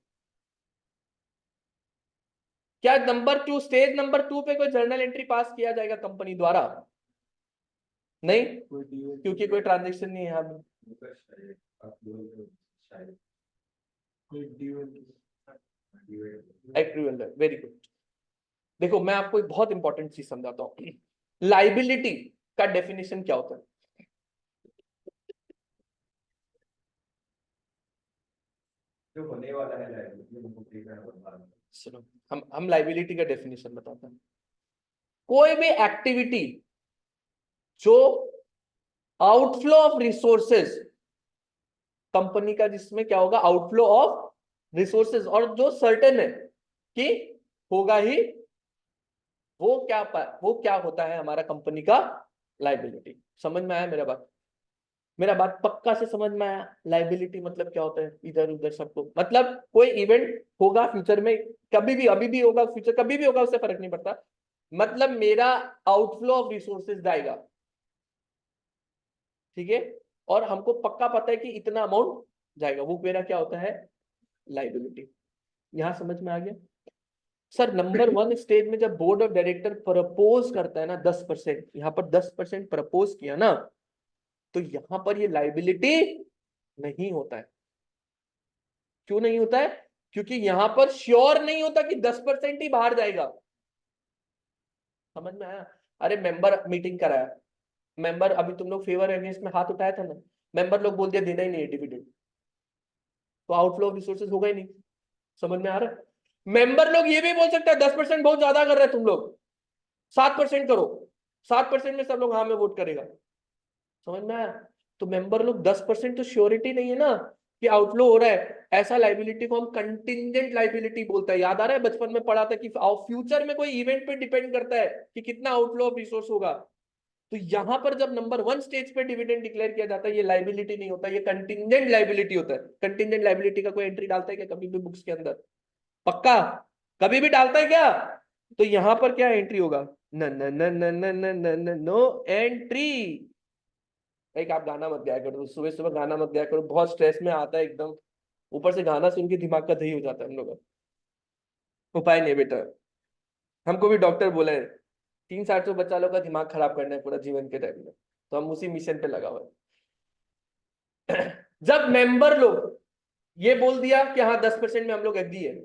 क्या नंबर 2, स्टेज नंबर 2 पे कोई जर्नल एंट्री पास किया जाएगा कंपनी द्वारा? नहीं, क्योंकि कोई ट्रांजेक्शन नहीं है यहाँ पे। एक्टिवल है, वेरी गुड। देखो मैं आपको एक बहुत इंपॉर्टेंट चीज समझाता हूँ। लाइबिलिटी का डेफिनेशन क्या होता है? जो होने वाला है, सुनो, हम लाइबिलिटी का डेफिनेशन बताते हैं। कोई भी एक्टिविटी जो आउटफ्लो ऑफ रिसोर्सेज, कंपनी का जिसमें क्या होगा, आउटफ्लो ऑफ रिसोर्सेज, और जो सर्टेन है कि होगा ही, वो क्या होता है हमारा कंपनी का लाइबिलिटी। समझ में आया मेरा बात? मेरा बात पक्का से समझ में आया? लाइबिलिटी मतलब क्या होता है, इधर उधर सबको, मतलब कोई इवेंट होगा फ्यूचर में, कभी भी, अभी भी होगा, फ्यूचर कभी भी होगा, उससे फर्क नहीं पड़ता, मतलब मेरा आउटफ्लो ऑफ रिसोर्सेज जाएगा, ठीक है, और हमको पक्का पता है कि इतना अमाउंट जाएगा, वो मेरा क्या होता है, लाइबिलिटी। यहां समझ में आ गया? सर नंबर 1 स्टेज में जब बोर्ड ऑफ डायरेक्टर प्रपोज करता है ना 10%, यहां पर 10% प्रपोज किया ना, तो यहां पर ये लाइबिलिटी नहीं होता है। क्यों नहीं होता है? क्योंकि यहां पर श्योर नहीं होता कि 10% ही बाहर जाएगा। समझ में आया? अरे मेंबर मीटिंग कराया, मेंबर, अभी तुम लोग फेवर अगेंस्ट में हाथ उठाया था ना, मेंबर लोग बोल दिया देना ही नहीं है डिविडेंड, तो आउटफ्लो ऑफ रिसोर्सेज होगा ही नहीं। समझ में आ रहा है? मेंबर लोग ये भी बोल सकते हैं 10% बहुत ज्यादा कर रहे हैं तुम लोग, 7% करो, 7% में सब लोग हाँ में वोट करेगा। समझ में आया? तो मेंबर लोग 10% तो श्योरिटी नहीं है ना कि आउटफ्लो हो रहा है। ऐसा लाइबिलिटी को हम कंटिंजेंट लाइबिलिटी बोलता है। याद आ रहा है बचपन में पढ़ा था कि फ्यूचर में कोई इवेंट पे डिपेंड करता है कि कितना आउटफ्लो ऑफ रिसोर्स होगा। तो यहां पर जब नंबर 1 स्टेज पे डिविडेंड डिक्लेयर किया जाता है, ये लाइबिलिटी नहीं होता, ये कंटिंजेंट लाइबिलिटी होता है। कंटिंजेंट लाइबिलिटी का कोई एंट्री डालता है क्या कभी भी बुक्स के अंदर? पक्का कभी भी डालता है क्या? तो यहां पर क्या एंट्री होगा? न न न न न न न न नो एंट्री। एक आप गाना मत गाया करो, सुबह सुबह गाना मत गाया करो, बहुत स्ट्रेस में आता है एकदम, ऊपर से गाना सुन के दिमाग का दही हो जाता है हम लोग का। उपाय नहीं बेटा, हमको भी डॉक्टर बोला है 3 साल से बच्चा लोग का दिमाग खराब करना है पूरा जीवन के टाइम में, तो हम उसी मिशन पे लगा हुआ है। जब मेंबर लोग ये बोल दिया कि हाँ 10% में हम लोग एग्री है,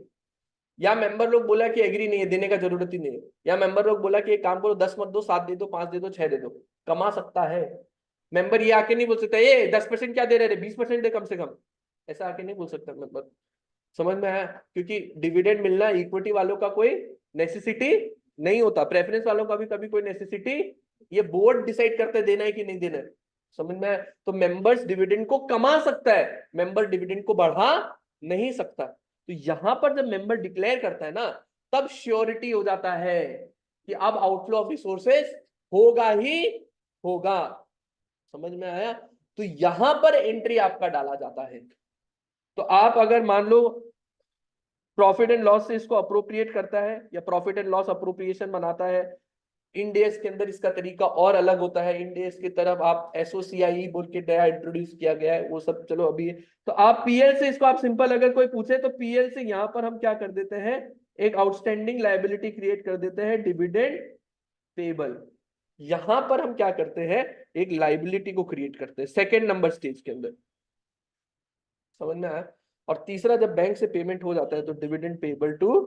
या मेंबर लोग बोला कि एग्री नहीं है, देने का जरूरत ही नहीं है, या मेंबर लोग बोला कि एक काम करो 10 मत दो, 7 दे दो, 5 दे दो, 6 दे दो, कमा सकता है। मेंबर ये आके नहीं बोल सकता ये 10% क्या दे रहे, 20% दे कम से कम, ऐसा आके नहीं बोल सकता मेंबर। समझ में आया? क्योंकि डिविडेंड मिलना इक्विटी वालों का कोई नेसेसिटी नहीं होता, प्रेफरेंस वालों का भी कभी कोई नेसेसिटी, ये बोर्ड डिसाइड करते हैं देना है कि नहीं देना है। समझ में आया? तो मेंबर्स डिविडेंड को कमा सकता है, मेंबर डिविडेंड को बढ़ा नहीं सकता। तो यहां पर जब मेंबर डिक्लेयर करता है ना, तब श्योरिटी हो जाता है कि अब आउटफ्लो ऑफ रिसोर्सेज होगा ही होगा। समझ में आया? तो यहां पर एंट्री आपका डाला जाता है। तो आप अगर मान लो प्रॉफिट एंड लॉस से इसको अप्रोप्रिएट करता है या प्रॉफिट एंड लॉस अप्रोप्रिएशन बनाता है, इंडेस के अंदर इसका तरीका और अलग होता है। इंडेस की तरफ आप एसओसीआई बोल के नया इंट्रोड्यूस किया गया है, वो सब चलो अभी है। तो आप पीएल से इसको आप सिंपल अगर कोई पूछे तो पीएल से यहां पर हम क्या कर देते हैं, एक आउटस्टैंडिंग लायबिलिटी क्रिएट कर देते हैं, डिविडेंड पेबल। यहां पर हम क्या करते हैं, एक लाइबिलिटी को क्रिएट करते हैं सेकेंड नंबर स्टेज के अंदर। समझ में आया? और तीसरा जब बैंक से पेमेंट हो जाता है तो डिविडेंड पेबल टू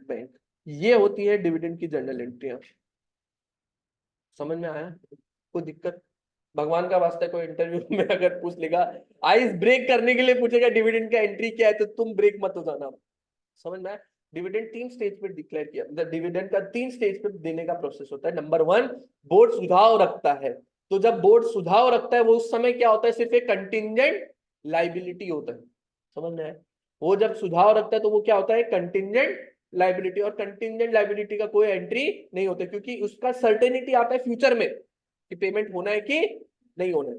बैंक। ये होती है डिविडेंड की जर्नल एंट्रियां। समझ में आया? कोई दिक्कत? भगवान का वास्ता कोई इंटरव्यू में अगर पूछ लेगा, आइस ब्रेक करने के लिए पूछेगा डिविडेंड का एंट्री क्या है, तो तुम ब्रेक मत हो जाना। समझ में आया? डिविडेंड 3 स्टेज पे डिक्लेयर किया, डिविडेंड का 3 स्टेज पे देने का प्रोसेस होता है। नंबर 1, बोर्ड सुझाव रखता है। तो जब बोर्ड सुझाव रखता है वो उस समय क्या होता है, सिर्फ एक कंटिंजेंट लाइबिलिटी होता है। समझ में आया? वो जब सुझाव रखता है तो वो क्या होता है, कंटिंजेंट लाइबिलिटी, और कंटिंजेंट लाइबिलिटी का कोई एंट्री नहीं होता, क्योंकि उसका सर्टेनिटी आता है फ्यूचर में कि पेमेंट होना है कि नहीं होना है।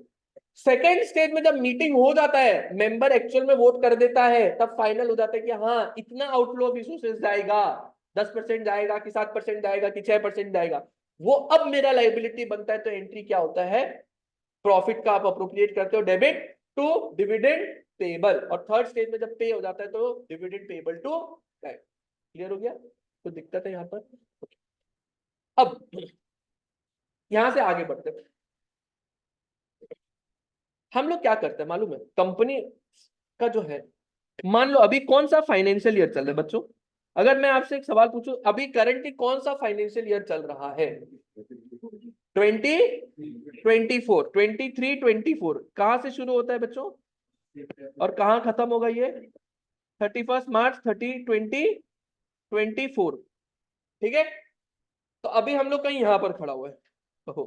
सेकेंड स्टेज में जब मीटिंग हो जाता है, मेंबर एक्चुअल में वोट कर देता है, तब फाइनल हो जाता है कि हाँ इतना आउटफ्लो ऑफ रिसोर्सेज जाएगा, 10% जाएगा कि 7% जाएगा कि 6% जाएगा, वो अब मेरा लाइबिलिटी बनता है। तो एंट्री क्या होता है, प्रॉफिट का आप अप्रोप्रिएट करते हो डेबिट टू डिविडेंड पेबल, और थर्ड स्टेज में जब पे हो जाता है तो dividend payable to bank. Clear हो गया? तो दिक्कत है यहां पर। अब यहां से आगे बढ़ते हैं, हम लोग क्या करते हैं मालूम है, कंपनी का जो है, मान लो अभी कौन सा फाइनेंशियल ईयर चल रहा है बच्चों, अगर मैं आपसे एक सवाल पूछूं, अभी करंटली कौन सा फाइनेंशियल ईयर चल रहा है? 2024, 23-24 कहां से शुरू होता है बच्चों और कहां खत्म होगा ये? 31 मार्च 2024। ठीक है, तो अभी हम लोग कहीं यहां पर खड़ा हुआ है। तो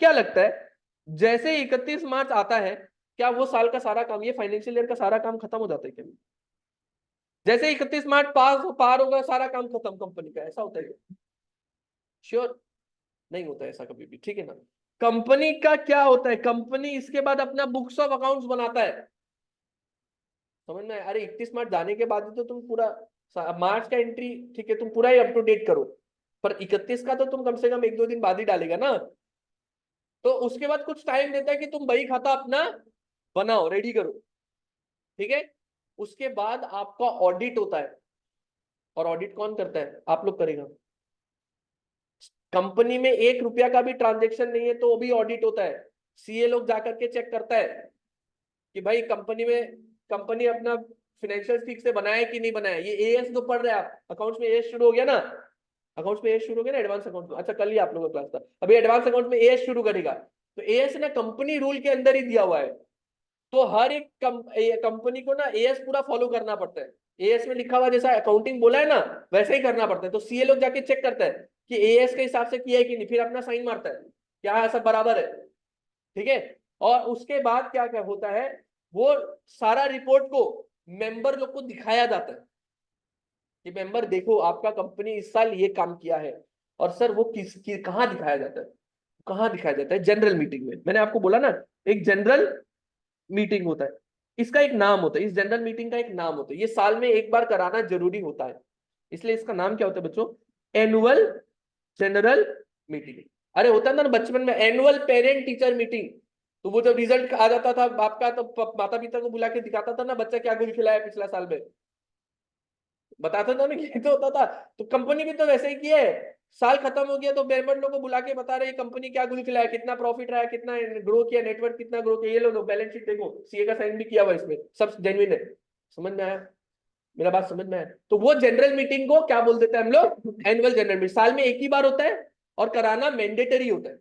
क्या लगता है, जैसे 31 मार्च आता है, क्या वो साल का सारा काम, ये फाइनेंशियल ईयर का सारा काम खत्म हो जाता है क्या? जैसे 31 मार्च पार होगा, सारा काम खत्म कंपनी का, ऐसा होता है? श्योर नहीं होता ऐसा कभी भी, ठीक है ना। कंपनी का क्या होता है, कंपनी इसके बाद अपना बुक्स ऑफ अकाउंट्स बनाता है, समझ में? अरे 31 मार्च जाने के बाद ही तो तुम पूरा मार्च का एंट्री, ठीक है, तुम पूरा ही अप टू डेट करो, पर 31 का तो तुम कम से कम 1-2 दिन बाद ही डालेगा ना। तो उसके बाद कुछ टाइम देता है कि तुम बही खाता अपना बनाओ, रेडी करो, ठीक है। उसके बाद आपका ऑडिट होता है, और ऑडिट कौन करता है? आप लोग करेगा। कंपनी में 1 रुपया का भी ट्रांजेक्शन नहीं है तो भी ऑडिट होता है, सीए लोग जाकर के चेक करता है कि भाई कंपनी अपना फिनेंशियल ठीक से बनाया कि नहीं बनाया। ये एएस तो पढ़ रहे हैं आप, अकाउंट्स में एएस शुरू हो गया ना, अकाउंट्स में एएस शुरू हो गया ना, एडवांस अकाउंट में। अच्छा कल ही आप लोगों का क्लास था, अभी एडवांस अकाउंट में एएस शुरू करेगा, तो एएस ना कंपनी रूल के अंदर ही दिया हुआ है, तो हर एक कंपनी को ना एएस पूरा फॉलो करना पड़ता है। एएस में लिखा हुआ जैसा अकाउंटिंग बोला है ना, वैसे ही करना पड़ता है। तो सीए लोग जाके चेक करता है कि एएस के हिसाब से किया है कि नहीं, फिर अपना साइन मारता है क्या सब बराबर है, ठीक है। और उसके बाद क्या क्या होता है, वो सारा रिपोर्ट को मेंबर लोग को दिखाया जाता है कि मेंबर देखो आपका कंपनी इस साल ये काम किया है। और सर वो कहाँ दिखाया जाता है? कहाँ दिखाया जाता है? जनरल मीटिंग में। मैंने आपको बोला ना, एक जनरल मीटिंग होता है, इसका एक नाम होता है, इस जनरल मीटिंग का एक नाम होता है, ये साल में एक बार कराना जरूरी होता है, इसलिए इसका नाम क्या होता है बच्चों? Annual general meeting. अरे होता था ना बचपन में एनुअल पेरेंट टीचर मीटिंग, तो वो जब रिजल्ट आ जाता था आपका, तो माता पिता को बुला के दिखाता था ना बच्चा क्या गुल खिलाया पिछला साल में, बताता था ना कि तो होता था। तो कंपनी भी तो वैसे ही किया है, साल खत्म हो गया तो मेंबर लोगों को बुला के बता रहे कंपनी क्या गुल खिलाया, कितना प्रॉफिट रहा, कितना ग्रो किया, नेटवर्क कितना ग्रो किया, ये लो बैलेंस शीट देखो, सीए का साइन भी किया हुआ इसमें, सब जेन्युइन है। समझ में आया? मेरा बात समझ में आया? तो वो जनरल मीटिंग को क्या बोल देते हैं हम लोग? Annual general meeting. साल में एक ही बार होता है और कराना मैंडेटरी होता है।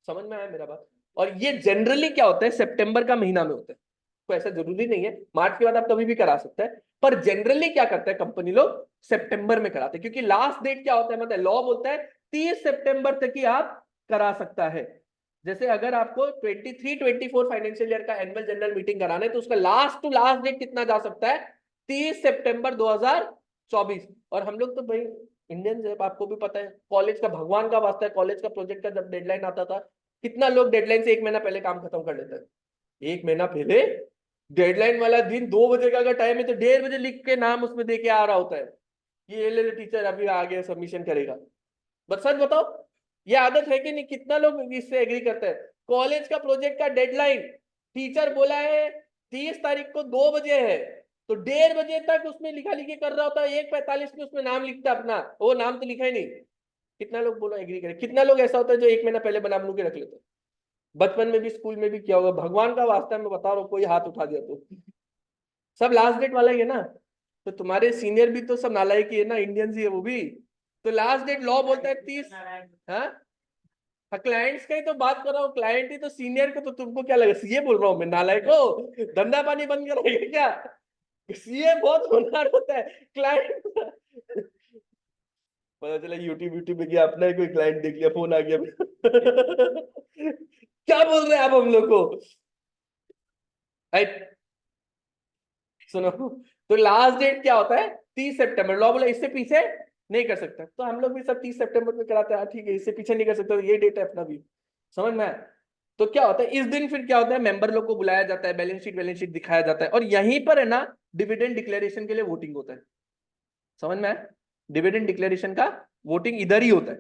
समझ में आया मेरा बात? और ये जनरली क्या होता है, सितंबर का महीना में होता है, तो ऐसा जरूरी नहीं है, मार्च के बाद आप कभी भी करा सकते हैं, पर जनरली क्या करते हैं कंपनी लोग, सितंबर में कराते हैं, क्योंकि लास्ट डेट क्या होता है, मतलब लॉ बोलता है 30 सितंबर तक ही आप करा सकता है। जैसे अगर आपको 23-24 फाइनेंशियल ईयर का एनुअल जनरल मीटिंग कराना है, तो उसका लास्ट टू लास्ट डेट कितना जा सकता है? 30 सितंबर 2024। और हम लोग तो भाई इंडियन है, आपको भी पता है, कॉलेज का भगवान का वास्ता है, कॉलेज का प्रोजेक्ट का जब डेडलाइन आता था, कितना लोग डेडलाइन से 1 महीना पहले काम खत्म कर लेते हैं। 1 महीना पहले डेडलाइन वाला दिन 2 बजे का अगर टाइम है तो 1:30 बजे लिख के नाम उसमें दे के आ रहा होता है, ये ले टीचर अभी आगे सबमिशन करेगा। बस सच बताओ, ये आदत है कि नहीं? कितना लोग इससे एग्री करते हैं? कॉलेज का प्रोजेक्ट का डेडलाइन टीचर बोला है 30 तारीख को 2 बजे है, तो 1:30 बजे तक उसमें लिखा लिखी कर रहा होता है, 1:45 में उसमें नाम लिखता अपना, वो नाम तो लिखा ही नहीं। कितना लोग बोलो एग्री करें? कितना लोग ऐसा होता है जो 1 महीना पहले बना बनू के रख लेते हैं? बचपन में भी स्कूल में भी किया होगा, भगवान का वास्ता मैं बता रहा हूँ, कोई हाथ उठा दिया तो सब लास्ट डेट वाला ही है ना। तो तुम्हारे सीनियर भी तो सब नालायक ही है ना, इंडियंस ही है वो भी। तो लास्ट डेट लॉ बोलता है 30। हाँ, क्लाइंट्स का ही तो बात कर रहा हूँ, क्लाइंट ही तो सीनियर को, तो तुमको क्या लगा सीए बोल रहा हूँ मैं नालायक हो? धंधा पानी बंद करेगा क्या? सीए बहुत होनहार होता है, क्लाइंट पता चला यूट्यूब यूट्यूब में गया, अपना ही कोई क्लाइंट देख लिया, फोन आ गया क्या बोल रहे हैं आप हम लोग को? सुनो, तो लास्ट डेट क्या होता है? 30 सितंबर, लॉ बोला इससे पीछे नहीं कर सकता, तो हम लोग भी सब 30 सितंबर में कराते हैं, ठीक है इससे पीछे नहीं कर सकते, तो ये डेट है अपना भी, समझ में आया? तो क्या होता है इस दिन, फिर क्या होता है मेंबर लोग को बुलाया जाता है, बैलेंस शीट दिखाया जाता है, और यहीं पर है ना डिविडेंड डिक्लेरेशन के लिए वोटिंग होता है, समझ में आया? डिविडेंड डिक्लेरेशन का वोटिंग इधर ही होता है,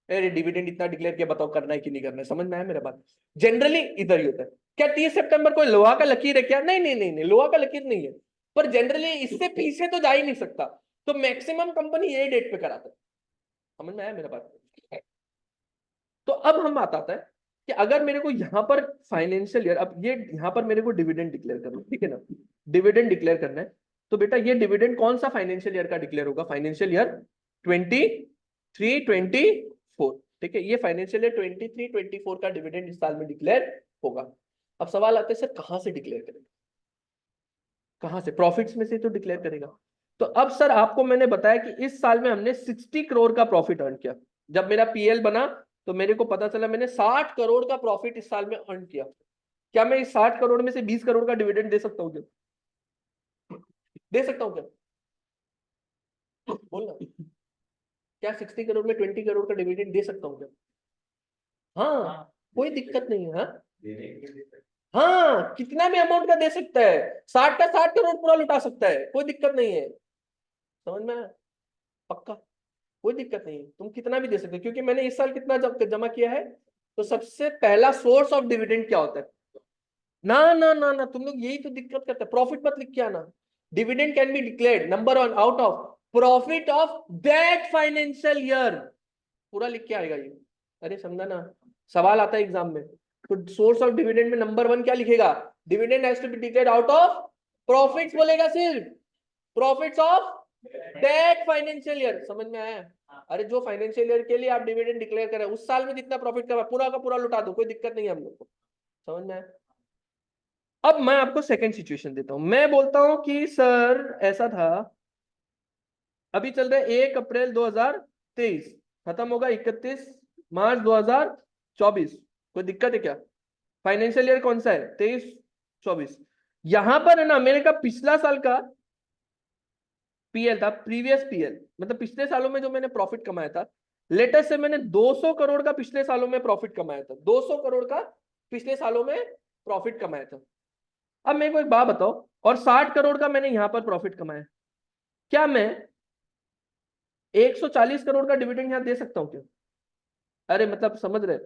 अरे डिविडेंड इतना डिक्लेयर किया, बताओ करना है कि नहीं करना है, समझ में आया मेरा बात? जनरली इधर ही होता है। क्या 30 सितंबर कोई लोहा का लकीर है क्या? नहीं नहीं नहीं नहीं, लोहा का लकीर नहीं है, पर जनरली इससे पीछे तो जा ही नहीं सकता, तो मैक्सिमम कंपनी यही डेट पे कराता है, समझ में आया मेरा बात? तो अब हम बात आता है कि अगर मेरे को यहाँ पर फाइनेंशियल ईयर, अब ये यहाँ पर मेरे को डिविडेंड डिक्लेयर करना, ठीक है ना, डिविडेंड डिक्लेयर करना है, तो बेटा ये डिविडेंड कौन सा फाइनेंशियल ईयर का डिक्लेयर होगा? फाइनेंशियल ईयर 23-24, ठीक है, ये फाइनेंशियल ईयर 23-24 का डिविडेंड इस साल में डिक्लेयर होगा। अब सवाल आता है सर कहां से डिक्लेयर करेगा? कहां से? प्रॉफिट्स में से तो डिक्लेयर करेगा। तो अब सर आपको मैंने बताया कि इस साल में हमने 60 करोड़ का प्रॉफिट अर्न किया, जब मेरा पीएल बना तो मेरे को पता चला मैंने 60 करोड़ का प्रॉफिट इस साल में अर्न किया। क्या मैं इस 60 करोड़ में से 20 करोड़ का डिविडेंड दे सकता हूँ क्या? दे सकता हूँ क्या? बोलना, क्या 60 करोड़ में 20 करोड़ का डिविडेंड दे सकता हूँ क्या? हाँ, कोई दिक्कत नहीं है। हाँ हाँ, कितना भी अमाउंट का दे सकता है, 60 का 60 करोड़ पूरा लुटा सकता है, कोई दिक्कत नहीं है, समझ में आया? पक्का कोई दिक्कत नहीं है, तुम कितना भी दे सकते हो, क्योंकि मैंने इस साल कितना जमा किया है। तो सबसे पहला सोर्स ऑफ डिविडेंड क्या होता है? ना ना ना ना, तुम लोग यही तो दिक्कत करते हैं, प्रॉफिट मत लिख के आना। Dividend can be declared number 1 out of profit of that financial year, पूरा लिख के आएगा ये। अरे समझा ना, सवाल आता है एग्जाम में, तो सोर्स ऑफ डिविडेंड में नंबर 1 क्या लिखेगा? Dividend has to be declared out of profits बोलेगा, सिर्फ profits of that financial year, समझ में आया? अरे जो फाइनेंशियल ईयर के लिए आप डिविडेंड डिक्लेयर करें, उस साल में जितना प्रॉफिट कमा पूरा का पूरा लुटा दो, कोई दिक्कत नहीं है हम लोग को, समझ में आया? अब मैं आपको सेकंड सिचुएशन देता हूं, मैं बोलता हूं कि सर ऐसा था, अभी चल रहा है 1 अप्रैल 2023, खत्म होगा 31 मार्च 2024, कोई दिक्कत है क्या? फाइनेंशियल ईयर कौन सा है? 23-24। यहां पर है ना मैंने कहा पिछला साल का पीएल था, प्रीवियस पीएल, मतलब पिछले सालों में जो मैंने प्रॉफिट कमाया था, लेटेस्ट से मैंने 200 करोड़ का पिछले सालों में प्रॉफिट कमाया था, 200 करोड़ का पिछले सालों में प्रॉफिट कमाया था। अब मेरे को एक बात बताओ, और 60 करोड़ का मैंने यहां पर प्रॉफिट कमाया, क्या मैं 140 करोड़ का डिविडेंड यहां दे सकता हूं क्या? अरे मतलब समझ रहे,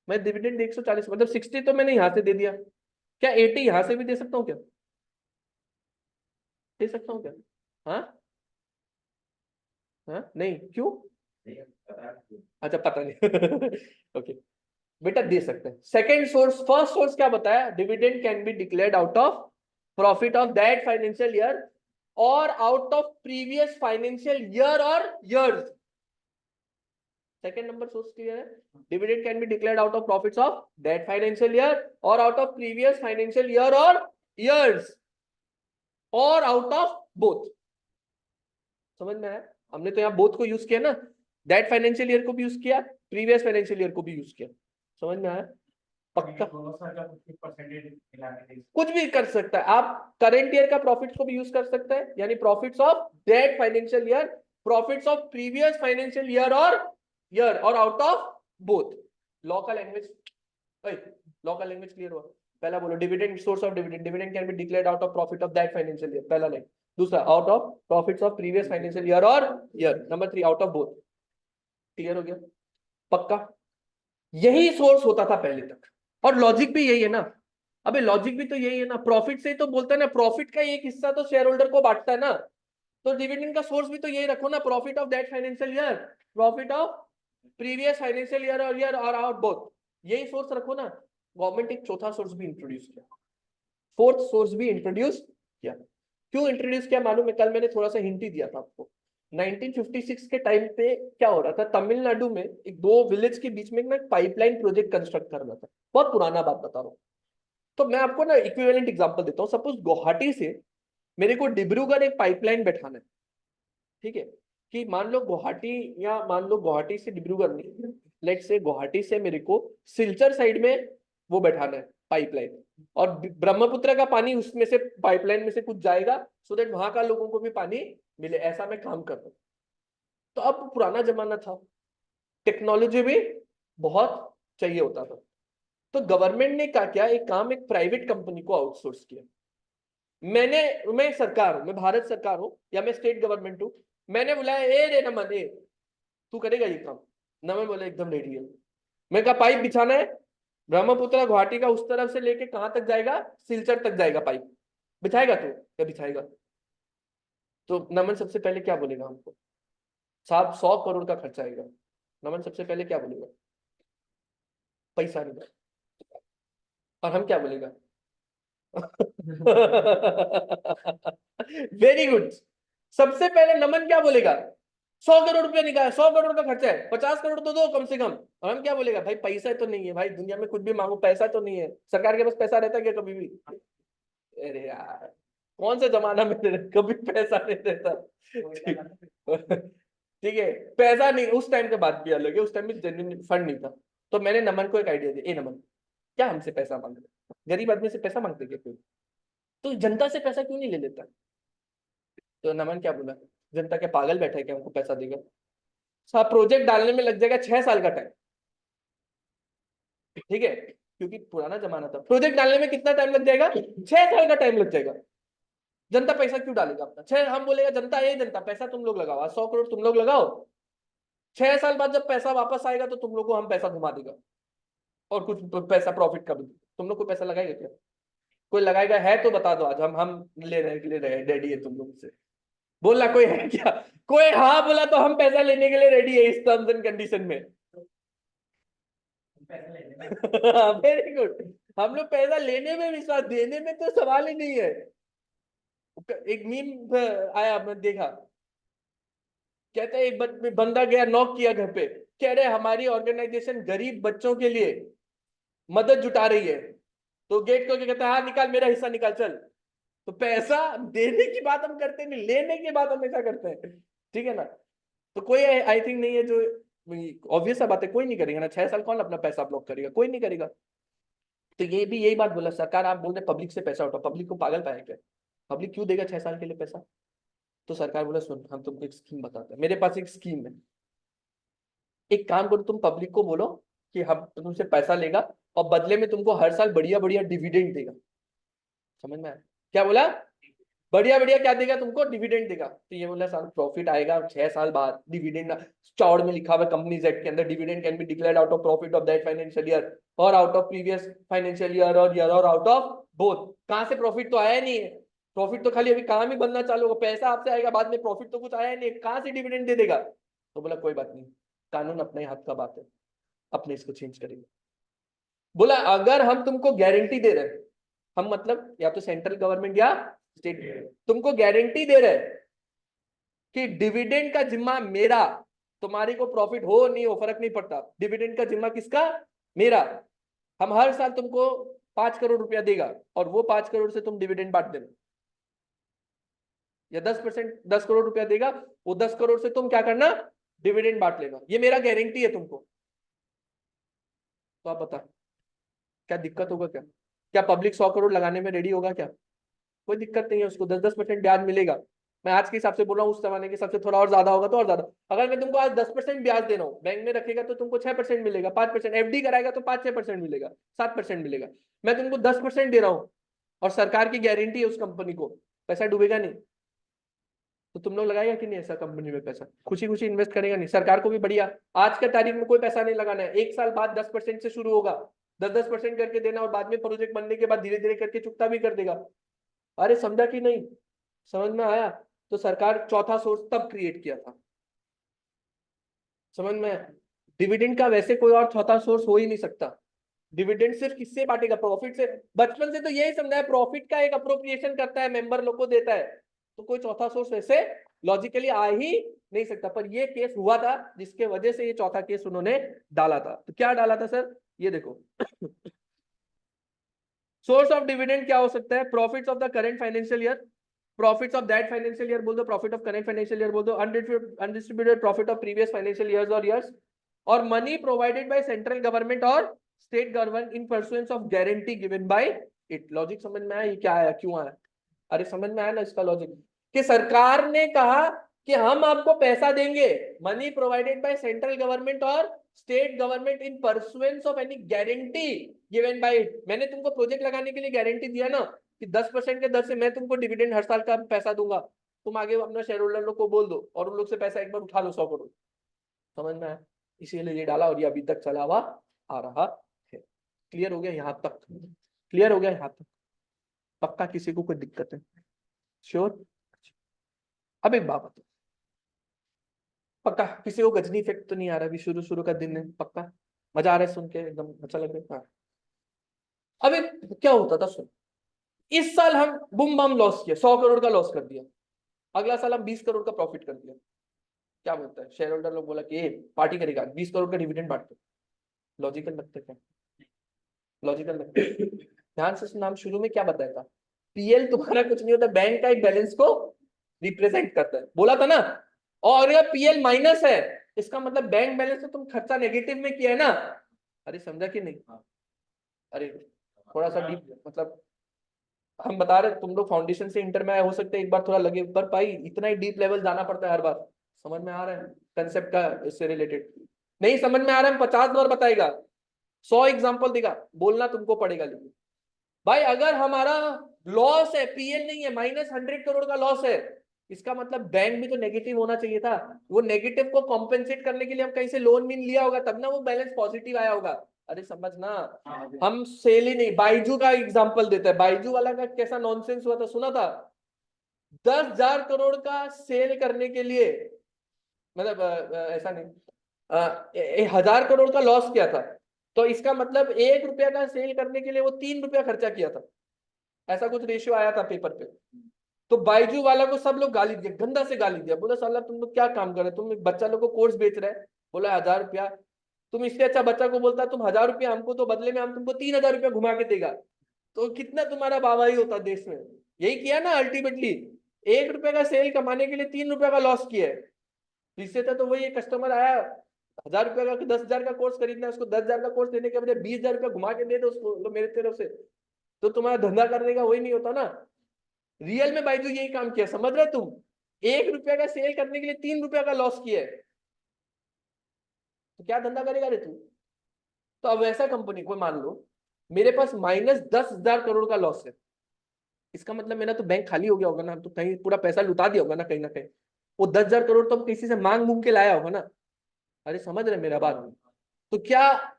मैं डिविडेंड 140 मतलब 60 तो मैंने यहां से दे दिया, क्या 80 यहां से भी दे सकता हूं क्या? दे सकता हूं क्या? हाँ हाँ, नहीं क्यों? अच्छा पता नहीं ओके, बेटा दे सकते हैं। सेकंड सोर्स, फर्स्ट सोर्स क्या बताया? Dividend can be declared out of profit of that financial year और out of previous financial year और years. Second number source clear है? Dividend can be declared out of profits of that financial year और out of previous financial year और ईयर्स और आउट ऑफ बोथ। समझ में आया? हमने तो यहाँ बोथ को यूज किया ना, दैट फाइनेंशियल ईयर को भी यूज किया, प्रीवियस फाइनेंशियल ईयर को भी यूज किया, समझ में आया? पक्का कुछ भी कर सकता है, आप करंट ईयर का प्रॉफिट्स को भी यूज कर सकते हैं, यानी profits of that financial year, profits of previous financial year और आउट ऑफ बोथ। लॉ का लैंग्वेज, लॉ का लैंग्वेज क्लियर हुआ? पहला बोलो, dividend, source of dividend, dividend can be declared out of profit of that financial year, पहला लाइन। दूसरा, out of profits of previous financial year और year. Number 3, out of both. Clear हो गया? पक्का यही सोर्स होता था पहले तक, और लॉजिक भी यही है ना। अबे लॉजिक भी तो यही है ना, प्रॉफिट से ही तो बोलता है ना, प्रॉफिट का एक हिस्सा तो शेयर होल्डर को बांटता है ना, तो डिविडेंड का सोर्स भी तो यही रखो ना, profit of that financial year, profit of previous financial year और आउट बोथ, यही सोर्स रखो ना। गवर्नमेंट एक चौथा सोर्स भी इंट्रोड्यूस किया, फोर्थ सोर्स भी इंट्रोड्यूस किया। क्यों इंट्रोड्यूस किया मालूम है? कल मैंने थोड़ा सा हिंट ही दिया था आपको। 1956 के टाइम पे क्या हो रहा था, तमिलनाडु में एक दो विलेज के बीच में एक पाइपलाइन प्रोजेक्ट कंस्ट्रक्ट करना था, बहुत पुराना बात बता रहा हूँ। तो मैं आपको ना इक्विवेलेंट एग्जांपल देता हूँ, सपोज गुवाहाटी से मेरे को डिब्रूगढ़ एक पाइपलाइन बैठाना है, ठीक है, कि मान लो गुवाहाटी, या मान लो गुवाहाटी से डिब्रूगढ़ नहीं, लेट से गुवाहाटी से मेरे को सिलचर साइड में वो बैठाना है पाइपलाइन, और ब्रह्मपुत्र का पानी उसमें से पाइपलाइन में से कुछ जाएगा, सो दैट वहां का लोगों को भी पानी मिले, ऐसा मैं काम कर रहा हूँ। तो अब पुराना जमाना था, टेक्नोलॉजी भी बहुत चाहिए होता था, तो गवर्नमेंट ने क्या किया, एक काम एक प्राइवेट कंपनी को आउटसोर्स किया। मैं सरकार हूं, मैं भारत सरकार हूं या मैं स्टेट गवर्नमेंट हूं, मैंने बुलाया ए रे नमन, ए तू करेगा ये काम? नमन बोले एकदम रेडी है। मैं कहा पाइप बिछाना है, ब्रह्मपुत्र गुवाहाटी का उस तरफ से लेके कहां तक जाएगा, सिलचर तक जाएगा पाइप, बिछाएगा तू? क्या बिछाएगा? तो नमन सबसे पहले क्या बोलेगा हमको? साहब 100 करोड़ का खर्चा आएगा। नमन सबसे पहले क्या बोलेगा? पैसा नहीं। और हम क्या बोलेगा? Very good. सबसे पहले नमन क्या बोलेगा? 100 करोड़ रुपया निकाला, 100 करोड़ का खर्चा है, 50 करोड़ तो दो कम से कम। और हम क्या बोलेगा? भाई पैसा तो नहीं है भाई, दुनिया में कुछ भी मांगो पैसा तो नहीं है, सरकार के पास पैसा रहता है क्या कभी भी? अरे यार कौन सा जमाना में कभी पैसा नहीं रहता। ठीक है, पैसा नहीं, उस टाइम के बात भी अलग है, उस टाइम में जेन्युइन फंड नहीं था। तो मैंने नमन को एक आइडिया दिया, ए नमन क्या हमसे पैसा मांग रहे, गरीब आदमी से पैसा मांगते क्या कोई? तो जनता से पैसा क्यों नहीं ले लेता? तो नमन क्या बोला, जनता क्या पागल बैठा है क्या हमको पैसा देगा? साहब प्रोजेक्ट डालने में लग जाएगा 6 साल का टाइम, ठीक है, क्योंकि पुराना जमाना था, प्रोजेक्ट डालने में कितना टाइम लग जाएगा? 6 साल का टाइम लग जाएगा। जनता पैसा क्यों डालेगा अपना? हम बोलेगा जनता, ये जनता पैसा तुम लोग लगाओ, 100 करोड़ तुम लोग लगाओ, 6 साल बाद जब पैसा वापस आएगा तो तुम लोग को हम पैसा घुमा देगा, और कुछ पैसा प्रॉफिट का भी। तुम लोग को पैसा लगाएगा क्या? कोई लगाएगा है तो बता दो, आज हम ले रहे हैं, रेडी है तुम लोग से? बोलना कोई है क्या? कोई हाँ बोला तो हम पैसा लेने के लिए रेडी है इस टर्म्स एंड कंडीशन में। Very good. हम लोग पैसा लेने में विश्वास, देने में तो सवाल ही नहीं है। एक मीम आया, मैं देखा, कहते हैं एक बंदा गया, नॉक किया घर पे, कह रहे हमारी ऑर्गेनाइजेशन गरीब बच्चों के लिए मदद जुटा रही है। तो गेट को क्या कहता है, हाँ निकाल मेरा हिस्सा निकाल चल। तो पैसा देने की बात हम करते नहीं, लेने की बात हमेशा करते हैं, ठीक है ना? तो कोई आई थिंक नहीं है जो, ऑब्वियस सा बात है, कोई नहीं करेगा ना, 6 साल कौन अपना पैसा ब्लॉक करेगा? कोई नहीं करेगा। तो ये भी यही बात बोला, सरकार आप बोल रहे पब्लिक से पैसा उठाओ, पब्लिक को पागल पाया क्या? पब्लिक क्यों देगा 6 साल के लिए पैसा? तो सरकार बोला सुन हम तुमको एक स्कीम बताते हैं, मेरे पास एक स्कीम है, एक काम करो तुम पब्लिक को बोलो कि हम तुमसे पैसा लेगा और बदले में तुमको हर साल बढ़िया बढ़िया डिविडेंड देगा। समझ में आया? क्या बोला? बढ़िया बढ़िया क्या देगा तुमको? डिविडेंड देगा। तो ये बोला साल प्रॉफिट आएगा 6 साल बाद, डिविडेंड चौड़ में लिखा हुआ कंपनीज एक्ट के अंदर, dividend can be declared out of profit of that financial year और out of previous financial year और ईयर और आउट ऑफ बोथ। कहां से प्रॉफिट तो आया नहीं है, प्रॉफिट तो खाली अभी काम ही बनना चालू होगा, पैसा आपसे आएगा बाद में, प्रॉफिट तो कुछ आया नहीं है, कहां से डिविडेंड दे देगा? तो बोला कोई बात नहीं, कानून अपने हाथ का बात है, अपने इसको चेंज करेंगे। बोला अगर हम तुमको गारंटी दे रहे हैं, हम मतलब या तो सेंट्रल गवर्नमेंट या स्टेट, तुमको गारंटी दे रहे हैं कि डिविडेंड का जिम्मा मेरा, तुम्हारी को प्रॉफिट हो नहीं हो फर्क नहीं पड़ता, डिविडेंड का जिम्मा किसका? मेरा। हम हर साल तुमको 5 करोड़ रुपया देगा और वो 5 करोड़ से तुम डिविडेंड बांट देना, या 10%, 10 करोड़ रुपया देगा, वो 10 करोड़ से तुम क्या करना? डिविडेंड बांट लेना, ये मेरा गारंटी है तुमको। तो आप बता क्या दिक्कत होगा? क्या क्या पब्लिक 100 करोड़ लगाने में रेडी होगा क्या? कोई दिक्कत नहीं है, उसको 10-10% ब्याज मिलेगा। मैं आज के हिसाब से बोल रहा हूँ, उस जमाने के हिसाब से थोड़ा और ज्यादा होगा तो और ज्यादा। अगर मैं तुमको आज 10% ब्याज दे रहा हूँ, बैंक में रखेगा तो तुमको 6% मिलेगा, 5%, एफडी कराएगा तो 5-6% मिलेगा, 7% मिलेगा। मैं तुमको 10% दे रहा हूँ और सरकार की गारंटी है उस कंपनी को, पैसा डूबेगा नहीं। तो तुम लोग लगाएगा कि नहीं ऐसा कंपनी में पैसा? खुशी खुशी इन्वेस्ट करेगा नहीं? सरकार को भी बढ़िया, आज के तारीख में कोई पैसा नहीं लगाना है, 1 साल बाद 10% से शुरू होगा, 10-10% करके देना, और बाद में प्रोजेक्ट बनने के बाद धीरे धीरे करके चुकता भी कर देगा। अरे समझा कि नहीं? समझ में आया? तो सरकार चौथा सोर्स तब क्रिएट किया था, समझ में? डिविडेंड का वैसे कोई और चौथा सोर्स हो ही नहीं सकता। डिविडेंड सिर्फ किससे बांटेगा? प्रॉफिट से। बचपन से तो यही समझा है, प्रॉफिट का एक अप्रोप्रिएशन करता है, मेंबर लोग को देता है, तो कोई चौथा सोर्स वैसे लॉजिकली आ ही नहीं सकता। पर ये केस हुआ था जिसके वजह से ये चौथा केस उन्होंने डाला था। तो क्या डाला था सर? ये देखो सोर्स ऑफ डिविडेंड क्या हो सकता है? Profits of the current financial year, profits of that financial year बोल दो, profit of current financial year बोल दो, undistributed profit of previous financial years और money provided by central government और state government in pursuance of guarantee given by it. Logic समझ में आया? ये क्या आया, क्यों आया? अरे समझ में आया ना इसका लॉजिक, कि सरकार ने कहा कि हम आपको पैसा देंगे, money provided by central government और state government in pursuance of any guarantee given by it. मैंने तुमको प्रोजेक्ट लगाने के लिए गारंटी दिया ना कि 10% के दर से मैं तुमको डिविडेंड हर साल का पैसा दूंगा, तुम आगे अपना शेयर होल्डर लोग को बोल दो और उन लोग से पैसा एक बार उठा लो 100 करोड़। समझ में आया? इसीलिए ये डाला और ये अभी तक चला हुआ आ रहा है। क्लियर हो गया यहाँ तक? क्लियर हो गया यहाँ तक? पक्का? किसी को कोई दिक्कत है? श्योर? अब एक बात बताओ, पक्का किसी को गजनी इफेक्ट तो नहीं आ रहा? अभी शुरू शुरू का दिन है, पक्का मजा आ रहा है सुन के, एकदम अच्छा लग रहा है? हाँ। अभी क्या होता था सुन, इस साल हम बुम बम लॉस किया, 100 करोड़ का लॉस कर दिया, अगला साल हम 20 करोड़ का प्रॉफिट कर दिया। क्या बोलता है शेयर होल्डर लोग? बोला कि ये पार्टी करेगा, 20 करोड़ का डिविडेंड बांट दो। लॉजिकल लगता है क्या? लॉजिकल लगता है? ध्यान से सुना, हम शुरू में क्या बताया था, पीएल तुम्हारा कुछ नहीं होता, बैंक का एक बैलेंस को रिप्रेजेंट करता है, बोला था ना। और अगर पीएल माइनस है इसका मतलब बैंक बैलेंस तो तुम खर्चा नेगेटिव में किया है ना। अरे समझा कि नहीं? अरे थोड़ा सा डीप, मतलब हम बता रहे तुम लोग फाउंडेशन से इंटर में आए, हो सकते हैं एक बार थोड़ा लगे, पर भाई इतना ही डीप लेवल जाना पड़ता है हर बार। समझ में आ रहा है कंसेप्ट का? इससे रिलेटेड नहीं समझ में आ रहा है, 50 बार बताएगा, 100 एग्जांपल देगा, बोलना तुमको पड़ेगा। लेकिन भाई अगर हमारा लॉस है, पीएल नहीं है, -100 करोड़ का लॉस है, इसका मतलब बैंक भी तो नेगेटिव होना चाहिए था। वो नेगेटिव को कॉम्पेंसेट करने के लिए हम कहीं से लोन भी लिया होगा, तब ना वो बैलेंस पॉजिटिव आया होगा। अरे समझना, हम सेल ही नहीं, बाइजू का एग्जांपल देते हैं, बाइजू वाला का कैसा नॉनसेंस हुआ था सुना था? 10,000 करोड़ का सेल करने के लिए, मतलब ऐसा नहीं, 1,000 करोड़ का लॉस किया था, तो इसका मतलब 1 रुपया का सेल करने के लिए वो 3 रुपया खर्चा किया था, ऐसा कुछ रेशियो आया था पेपर पे। तो बाइजू वाला को सब लोग गाली दिया, गंदा से गाली दिया, बोला साला तुम लोग क्या काम कर रहे हो, तुम बच्चा लोग को कोर्स बेच रहे हैं, बोला 1,000 रुपया। तुम इससे अच्छा बच्चा को बोलता तुम 1,000 रुपया हमको, तो बदले में हम तुमको 3,000 रुपया घुमा के देगा, तो कितना तुम्हारा वाहवाही होता देश में। यही किया ना अल्टीमेटली, 1 रुपया का सेल कमाने के लिए 3 रुपया का लॉस किया है। इससे तो वही कस्टमर आया 1,000 रुपया का 10,000 का कोर्स खरीदना है, उसको 10,000 का कोर्स देने के बजाय 20,000 रुपया घुमा के दे दो उसको, लो मेरे तरफ से, तो तुम्हारा धंधा करने का वही नहीं होता ना। रियल में बाइजू यही काम किया, समझ रहे तुम? 1 रुपया का सेल करने के लिए 3 रुपया का लॉस किया है, तो क्या धंधा करेगा रे तू? तो अब ऐसा कंपनी को मान लो मेरे पास -10,000 करोड़ का लॉस है, इसका मतलब मेरा तो बैंक खाली हो गया होगा ना, तो कहीं पूरा पैसा लुटा दिया होगा ना कहीं ना कहीं, वो 10,000 करोड़ तो किसी से मांग मूंग के लाया होगा ना। अरे समझ रहे मेरा बात? तो क्या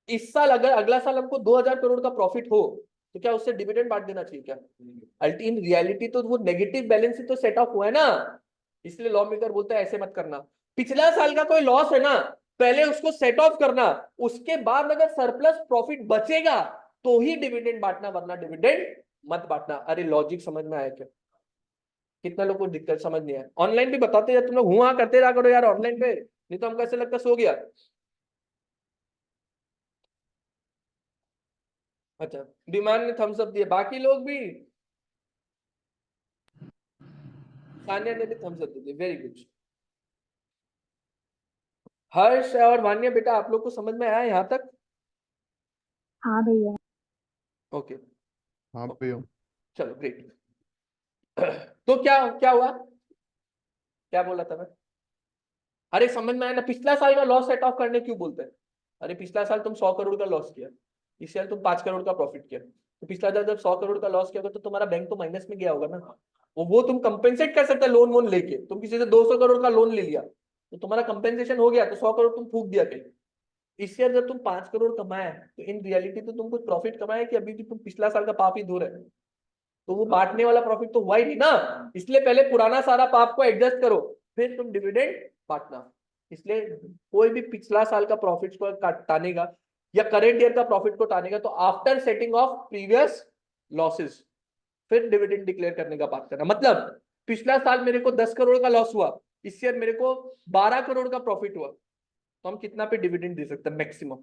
इस साल अगर अगला साल हमको 2,000 करोड़ का प्रॉफिट हो तो क्या उससे डिविडेंड बांट देना चाहिए क्या? अल्टी इन रियलिटी तो वो नेगेटिव बैलेंस ही तो सेट ऑफ हुआ है ना, इसलिए लॉ मेकर बोलता है ऐसे मत करना। पिछला साल का कोई लॉस है ना, पहले उसको सेट ऑफ करना, उसके बाद अगर सरप्लस प्रॉफिट बचेगा तो ही डिविडेंड बांटना, वरना डिविडेंड मत बांटना। अरे लॉजिक समझ में आया क्या? कितना लोग को दिक्कत समझ नहीं आया? ऑनलाइन भी बताते हैं तुम लोग, हुआ करते रहा करो यार ऑनलाइन पे, नहीं तो हमको ऐसे लगता सो गया। अच्छा, डिमांड ने थम्स अप दिए, बाकी लोग भी, सानिया ने भी थम्स अप दिए, वेरी गुड। हर्ष और वान्या बेटा आप लोग को समझ में आया यहाँ तक? हाँ भैया। ओके, हाँ भैया। चलो ग्रेट। तो क्या क्या हुआ, क्या बोला था मैं? अरे समझ में आया ना, पिछला साल का लॉस सेट ऑफ करने क्यों बोलते हैं? अरे पिछला साल तुम 100 करोड़ का लॉस किया, इस साल तुम 5 करोड़ का प्रॉफिट किया, तो पिछला साल जब 100 करोड़ का लॉस किया होगा तो तुम्हारा बैंक तो माइनस में गया होगा ना। वो तुम कंपेंसेट कर सकते लोन वोन लेके, तुम किसी से 200 करोड़ का लोन ले लिया तो तुम्हारा कंपेंसेशन हो गया, तो 100 करोड़ तुम फूक दिया कहीं। इस ईयर जब तुम 5 करोड़ कमाए तो इन रियलिटी तो तुम कुछ प्रॉफिट कमाए कि अभी भी तुम पिछला साल का पाप ही धो रहे हो, तो वो बांटने वाला प्रॉफिट तो हुआ ही नहीं ना। इसलिए पहले पुराना सारा पाप को एडजस्ट करो, फिर तुम डिविडेंड बांटना। इसलिए कोई भी पिछला साल का प्रॉफिट को टानेगा या करेंट ईयर का प्रॉफिट को टानेगा तो after setting of previous losses फिर डिविडेंड डिक्लेयर करने का बात करना। मतलब पिछला साल मेरे को 10 करोड़ का लॉस हुआ, इस ईयर मेरे को 12 करोड़ का प्रॉफिट हुआ, तो हम कितना पे डिविडेंड दे सकते हैं? मैक्सिमम,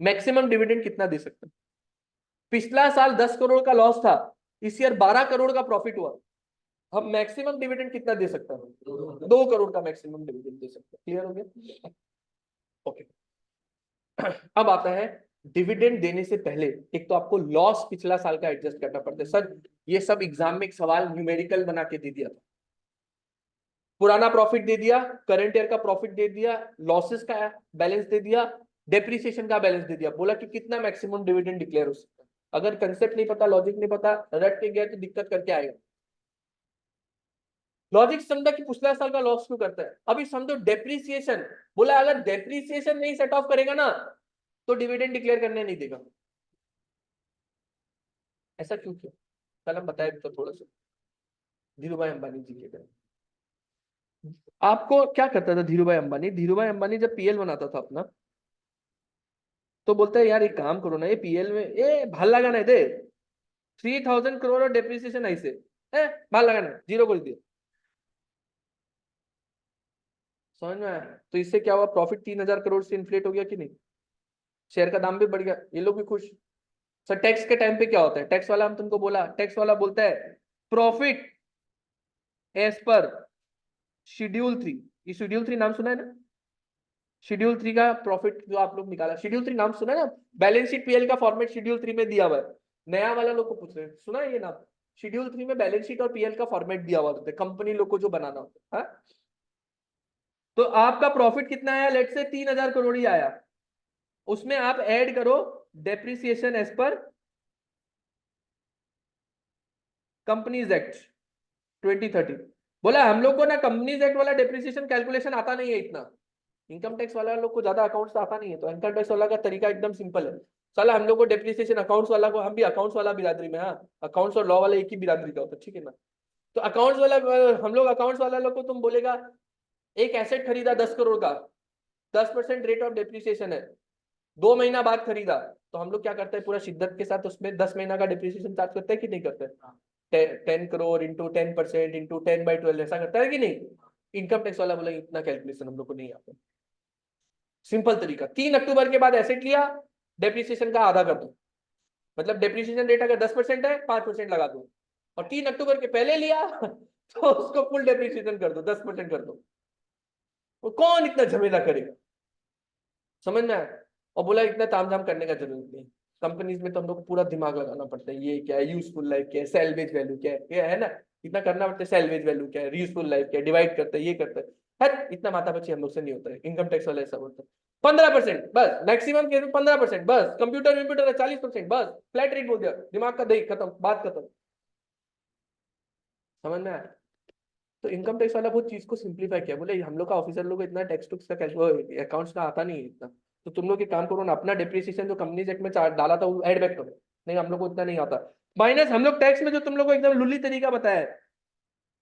मैक्सिमम डिविडेंड कितना दे सकते हैं? पिछला साल 10 करोड़ का लॉस था, इस ईयर 12 करोड़ का प्रॉफिट हुआ, हम मैक्सिमम डिविडेंड कितना दे सकते हैं? 2 करोड़ का मैक्सिमम डिविडेंड दे सकते हैं। क्लियर हो गया? ओके, अब आता है डिविडेंड देने से पहले एक तो आपको लॉस पिछला साल का एडजस्ट करना पड़ता है। सर ये सब एग्जाम में एक सवाल न्यूमेरिकल बना के दे दिया था, पुराना प्रॉफिट दे दिया, करंट ईयर का प्रॉफिट दे दिया, लॉसेस का बैलेंस दे दिया, डेप्रिसिएशन का बैलेंस दे दिया, बोला कि कितना मैक्सिमम डिविडेंड डिक्लेयर हो सकता है। अगर कंसेप्ट नहीं पता, लॉजिक नहीं पता, रट के गया तो दिक्कत करके आएगा। लॉजिक समझा कि पिछला साल का लॉस क्यों करता है। अभी समझो डेप्रिसिएशन, बोला अगर डेप्रिसिएशन नहीं सेट ऑफ करेगा ना तो डिविडेंड डिक्लेयर करने नहीं देगा। ऐसा क्यों किया, कल हम बताए तो थोड़ा सा। धीरू भाई अंबानी जी के करें, आपको क्या करता था धीरू भाई अंबानी? धीरू भाई अंबानी जब पीएल बनाता था अपना, तो बोलता है यार एक काम करो ना, ये पीएल में ये भाल लगाना है दे 3000 करोड़ और डेप्रिसिएशन ऐसे भाल लगाना है, जीरो कर दिया। समझ में आया? तो इससे क्या हुआ, प्रॉफिट 3000 करोड़ से इन्फ्लेट हो गया कि नहीं, शेयर का दाम भी बढ़ गया, ये लोग भी खुश। सर टैक्स के टाइम पे क्या होता है, टैक्स वाला, हम तुमको बोला, टैक्स वाला बोलता है प्रॉफिट एज पर शेड्यूल 3। ये शेड्यूल 3 नाम सुना है ना? शेड्यूल 3 का प्रॉफिट जो आप लोग निकाला, शेड्यूल 3 नाम सुना है ना? बैलेंस शीट पीएल का फॉर्मेट शेड्यूल 3 में दिया हुआ है। नया वाला लोग को पूछ रहे हैं, सुना है ये नाम? शेड्यूल 3 में बैलेंस शीट और पीएल का फॉर्मेट दिया हुआ होता है, कंपनी लोग को जो बनाना होता है। हाँ? तो आपका प्रॉफिट कितना आया, लेट से 3000 करोड़ ही आया, उसमें आप ऐड करो depreciation as per companies act 2013। बोला हम लोग को ना कंपनीज एक्ट वाला डेप्रिसिएशन कैलकुलेशन आता नहीं है इतना, इनकम टैक्स वाला लोग को ज्यादा अकाउंट्स आता नहीं है, तो इनकम टैक्स वाला का तरीका एकदम सिंपल है। साला हम लोग को डेप्रिसिएशन अकाउंट्स वाला को, हम भी अकाउंट्स वाला बिरादरी में, हाँ अकाउंट्स और लॉ वाला एक ही बिरादरी का होता है, ठीक है ना? तो अकाउंट्स वाला, हम लोग अकाउंट्स वाला लोग को तुम बोलेगा एक एसेट खरीदा 10 करोड़ का, 10% रेट ऑफ डेप्रिसिएशन है, 2 महीना बाद खरीदा, तो हम लोग क्या करते हैं पूरा शिद्दत के साथ उसमें 10 महीना का डेप्रिसिएशन चार्ज करते हैं कि नहीं करते हैं? 10 करोड़ इंटू 10% इंटू 10/12 ऐसा करता है कि नहीं? इनकम टैक्स वाला बोला इतना कैलकुलेशन हम लोग को नहीं आता। सिंपल तरीका, 3 अक्टूबर के बाद एसेट लिया, डेप्रिसिएशन का आधा कर दो, मतलब डेप्रिसिएशन रेट अगर 10% है 5% लगा दो, और 3 अक्टूबर के पहले लिया तो उसको फुल डेप्रिसिएशन कर दो, 10% कर दो। वो कौन इतना झमेला करेगा, समझ में आया? और बोला इतना तामझाम करने का जरूरत नहीं, कंपनीज में तो हम लोग को पूरा दिमाग लगाना पड़ता है, ये क्या है, यूजफुल लाइफ क्या है, सेल्वेज वैल्यू क्या है, ये है ना, इतना करना पड़ता है, सेल्वेज वैल्यू क्या है, यूजफुल लाइफ क्या है, डिवाइड करता है, ये करता है। हर इतना माथा पच्ची हम लोग से नहीं होता है, इनकम टैक्स वाला ऐसा होता है 15% बस, मैक्सिमम केस में 15% बस, कंप्यूटर कंप्यूटर 40% बस, फ्लैट रेट बोल दिया, दिमाग का दही खत्म, बात खत्म। समझ में आया? तो इनकम टैक्स वाला बहुत चीज को सिंप्लीफाई किया, बोले हम लोग का ऑफिसर लोग को इतना टैक्स टुक्स का अकाउंट्स का आता नहीं है इतना, तो तुम लोग एक काम करो ना, अपना डिप्रिसिएशन जो कंपनीज एक्ट में डाला था वो ऐड बैक करो। नहीं हम लोग को इतना नहीं आता, माइनस हम लोग टैक्स में जो तुम लोग को एकदम लुल्ली तरीका बताया है,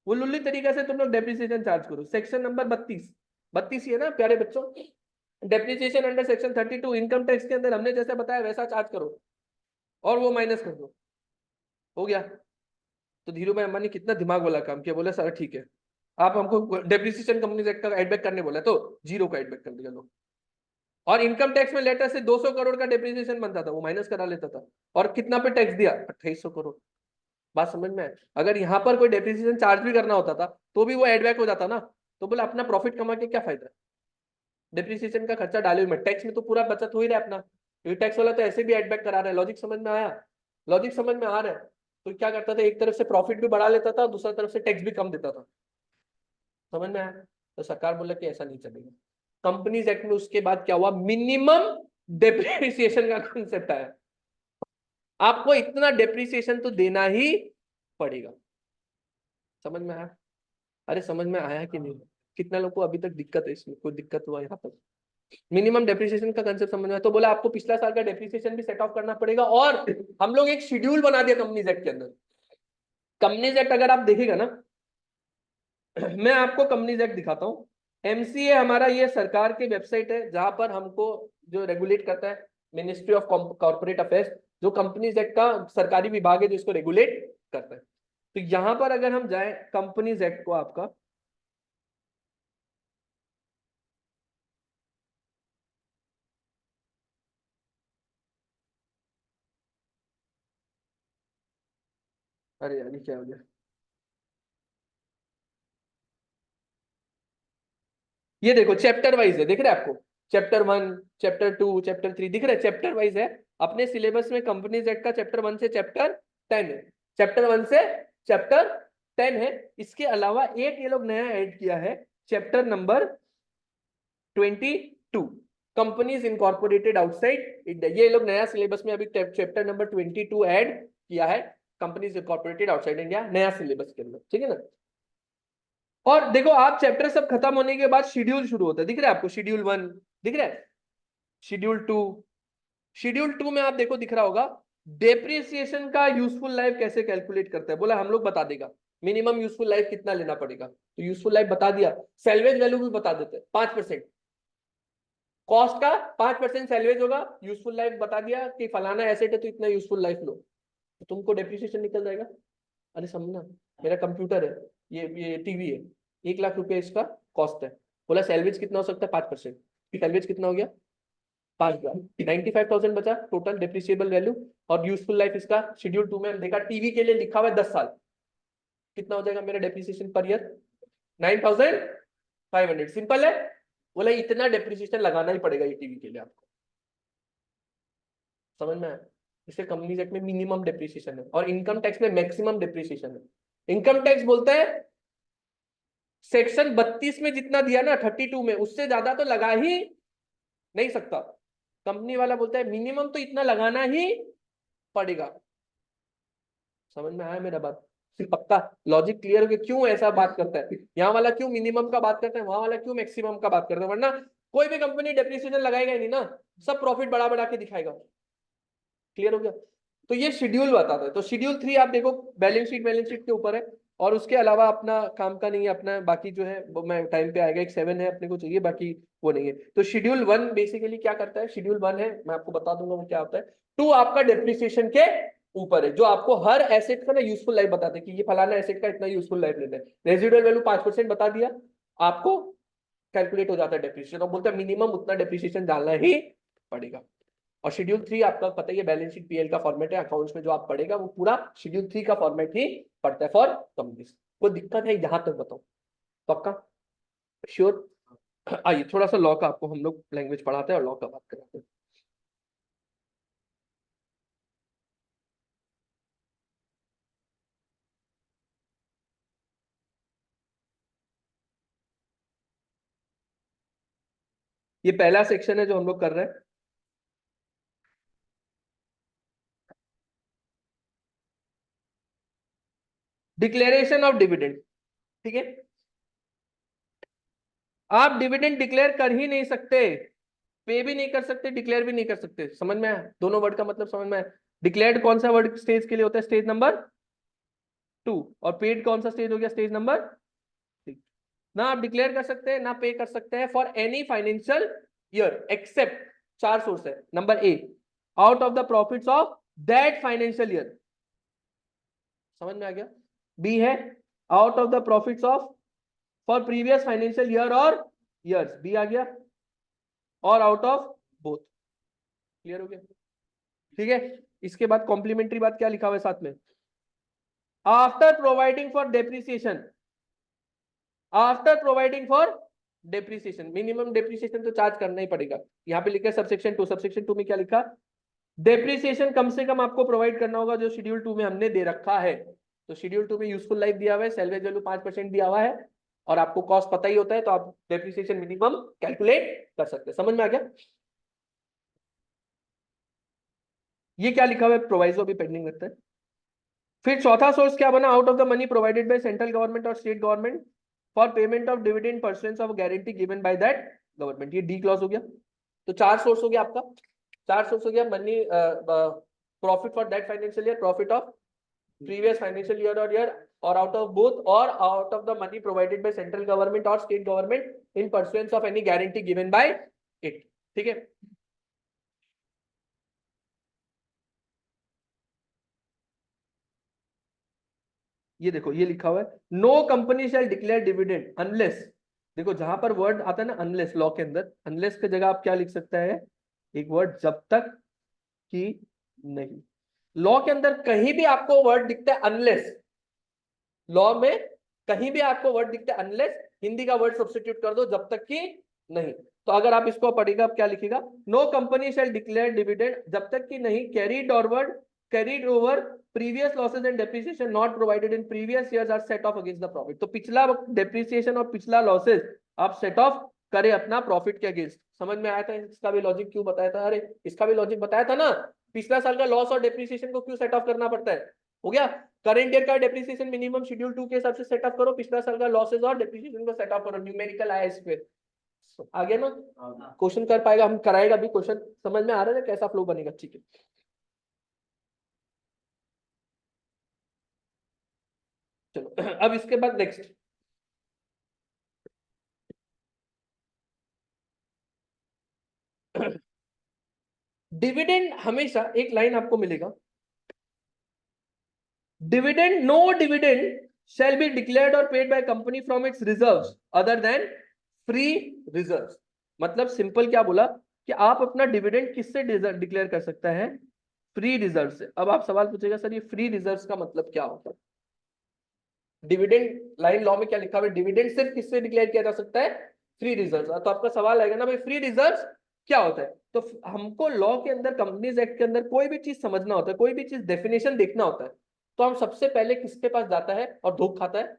वो लुल्ली तरीका से तुम लोग डेप्रिसिएशन चार्ज करो। सेक्शन नंबर 32, 32 ही है ना प्यारे बच्चों, depreciation under section 32 income tax के अंदर हमने जैसा बताया वैसा चार्ज करो और वो माइनस कर दो, हो गया। तो धीरू भाई अंबानी कितना दिमाग वाला काम किया, बोले सर ठीक है, आप हमको डेप्रिसिएशन कंपनी एक्ट का एडबैक करने बोला तो जीरो का एडबैक कर दिया लोग। और इनकम टैक्स में लेटर से 200 करोड़ का डेप्रिसिएशन बनता था, वो माइनस करा लेता था, और कितना पे टैक्स दिया, 2800 करोड़। बात समझ में आए? अगर यहाँ पर कोई डेप्रिसिएशन चार्ज भी करना होता था तो भी वो एडबैक हो जाता ना, तो बोला अपना प्रॉफिट कमा के क्या फायदा, डेप्रिसिएशन का खर्चा डाले हुए, टैक्स में तो पूरा बचत हो ही रहा है अपना, ये टैक्स वाला तो ऐसे भी एडबैक करा रहा है। लॉजिक समझ में आया? लॉजिक समझ में आ रहा है? तो क्या करता था, एक तरफ से प्रॉफिट भी बढ़ा लेता था, दूसरा तरफ से टैक्स भी कम देता था। समझ में आया? तो सरकार बोला कि ऐसा नहीं चलेगा। कंपनीज एक्ट में उसके बाद क्या हुआ, मिनिमम डेप्रिसिएशन का कंसेप्ट आया, आपको इतना डेप्रिसिएशन तो देना ही पड़ेगा। समझ में आया? अरे समझ में आया कि नहीं? कितना लोग को अभी तक दिक्कत है, इसमें कोई दिक्कत हुआ यहाँ तक? मिनिमम डेप्रिसिएशन का कंसेप्ट समझ में आया? तो बोला आपको पिछला साल का डेप्रिसिएशन भी सेट ऑफ करना पड़ेगा, और हम लोग एक शेड्यूल बना दिया कंपनीज एक्ट के अंदर। कंपनीज एक्ट अगर आप देखिएगा ना, मैं आपको कंपनीज एक्ट दिखाता हूँ। एमसीए हमारा ये सरकार की वेबसाइट है जहां पर हमको जो रेगुलेट करता है, मिनिस्ट्री ऑफ कॉर्पोरेट अफेयर्स, जो कंपनीज एक्ट का सरकारी विभाग है जो इसको रेगुलेट करता है। तो यहां पर अगर हम जाएं कंपनीज एक्ट को आपका, अरे यार ये क्या हो गया, ये देखो चैप्टर वाइज है, देख रहे हैं आपको, चैप्टर 1, चैप्टर 2, चैप्टर 3 दिख रहा है, चैप्टर वाइज है। अपने सिलेबस में कंपनीज एक्ट का चैप्टर 1 से चैप्टर 10 है, चैप्टर 1 से चैप्टर 10 है। इसके अलावा एक ये लोग नया ऐड किया है, chapter number 22, companies incorporated outside India. ये लोग नया सिलेबस में अभी चैप्टर नंबर 22 ऐड किया है, कंपनीज इनकॉर्पोरेटेड आउटसाइड इंडिया, नया सिलेबस के अंदर, ठीक है ना। और देखो आप चैप्टर सब खत्म होने के बाद शेड्यूल शुरू होता है, दिख रहा है आपको, शेड्यूल 1 दिख रहा है, शेड्यूल 2, शेड्यूल 2 में आप देखो दिख रहा होगा डेप्रिसिएशन का यूजफुल लाइफ कैसे कैलकुलेट करता है, बोला हम लोग बता देगा मिनिमम यूजफुल लाइफ कितना लेना पड़ेगा, तो यूजफुल लाइफ बता दिया, सैल्वेज वैल्यू भी बता देते हैं 5%, कॉस्ट का 5% सैल्वेज होगा, यूजफुल लाइफ बता दिया कि फलाना एसेट है तो इतना यूजफुल लाइफ लो, तो तुमको डेप्रिसिएशन निकल जाएगा। अरे समझना, मेरा कंप्यूटर है, ये टीवी है, 1 लाख रुपए इसका कॉस्ट है, बोला सैल्वेज कितना हो सकता है 5%, सैल्वेज कितना हो गया 5,000, 95,000 बचा टोटल डेप्रिसिएबल वैल्यू। और यूजफुल लाइफ इसका शेड्यूल 2 में हम देखा टीवी के लिए लिखा हुआ है 10 साल, कितना हो जाएगा मेरा डेप्रिसिएशन पर ईयर 9,500, सिंपल है। बोला इतना डेप्रिसिएशन लगाना ही पड़ेगा ये टीवी के लिए आपको, समझ में आया। इसे कंपनीज एक्ट में मिनिमम डेप्रिसिएशन है और इनकम टैक्स में मैक्सिमम डेप्रिसिएशन है। इनकम टैक्स बोलता है सेक्शन 32 में जितना दिया ना 32 में, उससे ज्यादा तो लगा ही नहीं सकता। कंपनी वाला बोलता है मिनिमम तो इतना लगाना ही पड़ेगा। समझ में आया मेरा बात, सिर्फ पक्का लॉजिक क्लियर हो गया क्यों ऐसा बात करता है, यहाँ वाला क्यों मिनिमम का बात करता है, वहां वाला क्यों मैक्सिमम का बात करता है, वरना कोई भी कंपनी डेप्रिसिएशन लगाएगा ही नहीं ना, सब प्रॉफिट बढ़ा बढ़ा के दिखाएगा। क्लियर हो गया। तो ये शेड्यूल बताता है। तो शेड्यूल 3 आप देखो बैलेंस शीट के ऊपर है, और उसके अलावा अपना काम का नहीं है, अपना बाकी जो है वो मैं टाइम पे आएगा, एक 7 है अपने को चाहिए, बाकी वो नहीं है। तो शेड्यूल 1 बेसिकली क्या करता है, शेड्यूल 1 है मैं आपको बता दूंगा वो क्या होता है। 2 आपका डेप्रिसिएशन के ऊपर है, जो आपको हर एसेट का ना यूजफुल लाइफ बताते हैं कि ये फलाना एसेट का इतना यूजफुल लाइफ लेते हैं। रेजिडुअल वैल्यू 5% बता दिया आपको, कैलकुलेट हो जाता है डेप्रिसिएशन, और बोलता है मिनिमम उतना डेप्रिसिएशन डालना ही पड़ेगा। और शेड्यूल 3 आपका पता ही है बैलेंस शीट पीएल का फॉर्मेट है, अकाउंट्स में जो आप पढ़ेगा वो पूरा शेड्यूल 3 का फॉर्मेट ही पड़ता है फॉर कंपनीज। कोई दिक्कत है यहां तक बताओ, पक्का श्योर। आइए थोड़ा सा लॉ का आपको हम लोग लैंग्वेज पढ़ाते हैं और लॉ का बात कराते हैं। ये पहला सेक्शन है जो हम लोग कर रहे हैं, डिक्लेरेशन ऑफ डिविडेंड। ठीक है, आप डिविडेंड डिक्लेयर कर ही नहीं सकते, पे भी नहीं कर सकते, डिक्लेयर भी नहीं कर सकते। समझ में आया, दोनों वर्ड का मतलब समझ में आया। डिक्लेयर्ड कौन सा वर्ड स्टेज के लिए होता है, स्टेज नंबर 2, और पेड कौन सा स्टेज हो गया, स्टेज नंबर 3। ना आप डिक्लेयर कर सकते हैं ना पे कर सकते हैं for any financial year except 4 source है। Number A, out of the profits of that financial year, समझ में आ गया। बी है out of the profits of for previous financial year और ईयर्स, बी आ गया, और आउट ऑफ बोथ। क्लियर हो गया, ठीक है। इसके बाद कॉम्प्लीमेंट्री बात क्या लिखा हुआ है साथ में, after providing for depreciation, after providing for depreciation, minimum depreciation तो चार्ज करना ही पड़ेगा। यहाँ पे लिखा है सबसेक्शन 2, सबसेक्शन 2 में क्या लिखा, डेप्रिसिएशन कम से कम आपको प्रोवाइड करना होगा जो शेड्यूल 2 में हमने दे रखा है। तो शेड्यूल 2 में यूजफुल लाइफ दिया हुआ है, सैलवेज वैल्यू 5% दिया हुआ है, और आपको कॉस्ट पता ही होता है, तो आप डेप्रिसिएशन मिनिमम कैलकुलेट कर सकते हैं। समझ में आ गया। ये क्या लिखा हुआ है, प्रोवाइजो भी पेंडिंग रखते हैं। फिर चौथा सोर्स क्या बना, out of the money provided by central government और state government for payment of dividend pursuance of guarantee given by that government, ये डी क्लॉज हो गया। तो 4 सोर्स हो गया आपका, 4 सोर्स हो गया, money profit for that financial year, profit of previous financial year और ईयर, और आउट ऑफ बोथ, और out of the money provided by central government और state government in pursuance of any guarantee given by it. ठीक है, ये देखो ये लिखा हुआ है, no company shall declare dividend unless, देखो जहां पर वर्ड आता है ना अनलेस, लॉ के अंदर अनलेस की जगह आप क्या लिख सकते हैं, एक वर्ड जब तक कि नहीं। लॉ के अंदर कहीं भी आपको वर्ड दिखता है अनलेस, लॉ में कहीं भी आपको वर्ड दिखता है अनलेस, हिंदी का वर्ड सब्स्टिट्यूट कर दो जब तक कि नहीं। तो अगर आप इसको पढ़ेगा, आप क्या लिखेगा, no company shall declare dividend जब तक कि नहीं carried over previous losses and depreciation not provided in previous years are set off against the profit. तो पिछला डेप्रिसिएशन और पिछला लॉसेज आप सेट ऑफ करे अपना प्रॉफिट के अगेंस्ट। समझ में आया था इसका भी लॉजिक क्यों बताया था? अरे इसका भी लॉजिक बताया था ना, पिछला साल का लॉस और डेप्रिसिएशन को क्यों सेट ऑफ करना पड़ता है। हो गया। करेंट ईयर का डेप्रिसिएशन मिनिमम शेड्यूल 2 के हिसाब से सेट ऑफ करो, पिछला साल का लॉसेज और डेप्रिसिएशन को सेट ऑफ करो, न्यूमेरिकल आया इस पे। आ गया ना? क्वेश्चन कर पाएगा, हम कराएगा भी क्वेश्चन। समझ में आ रहा है कैसा फ्लो बनेगा? ठीक है, चलो अब इसके बाद नेक्स्ट, डिविडेंड हमेशा एक लाइन आपको मिलेगा, dividend no dividend shall be declared or paid by company from its reserves other than free reserves। मतलब सिंपल क्या बोला कि आप अपना डिविडेंड किससे डिक्लेयर कर सकता है? फ्री रिजर्व से। अब आप सवाल पूछेगा सर ये फ्री रिजर्व्स का मतलब क्या होता है? डिविडेंड लाइन लॉ में क्या लिखा हुआ है? डिविडेंड सिर्फ किससे डिक्लेयर किया जा सकता है? Free reserve. तो आपका सवाल आएगा ना भाई फ्री रिजर्व क्या होता है? तो हमको लॉ के अंदर, कंपनीज एक्ट के अंदर कोई भी चीज समझना होता है, कोई भी चीज डेफिनेशन देखना होता है, तो हम सबसे पहले किसके पास जाता है और धोखा खाता है?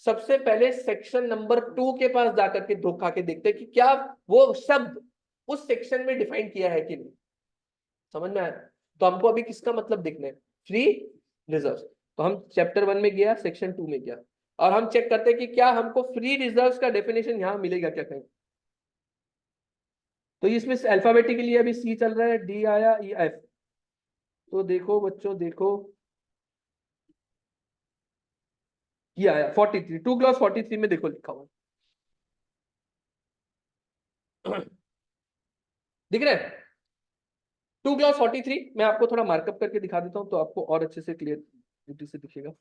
सबसे पहले सेक्शन नंबर 2 के पास जाकर के धोखा के देखते हैं कि क्या वो शब्द उस सेक्शन में डिफाइन किया है कि नहीं। समझ में आया? तो हमको अभी किसका मतलब देखना है? Free reserve. तो हम चैप्टर 1 में गया, सेक्शन 2 में गया, और हम चेक करते हैं कि क्या हमको फ्री रिजर्व्स का डेफिनेशन यहां मिलेगा क्या कहीं। तो इसमें अल्फाबेटिकली अभी सी चल रहा है, डी आया, ई एफ। तो देखो बच्चों, देखो ये आया 43, 2 क्लॉज 43 में देखो लिखा हुआ दिख रहा है? 2 क्लॉज 43 मैं आपको थोड़ा मार्कअप करके दिखा देता हूं तो आपको और अच्छे से क्लियर से दिखेगा।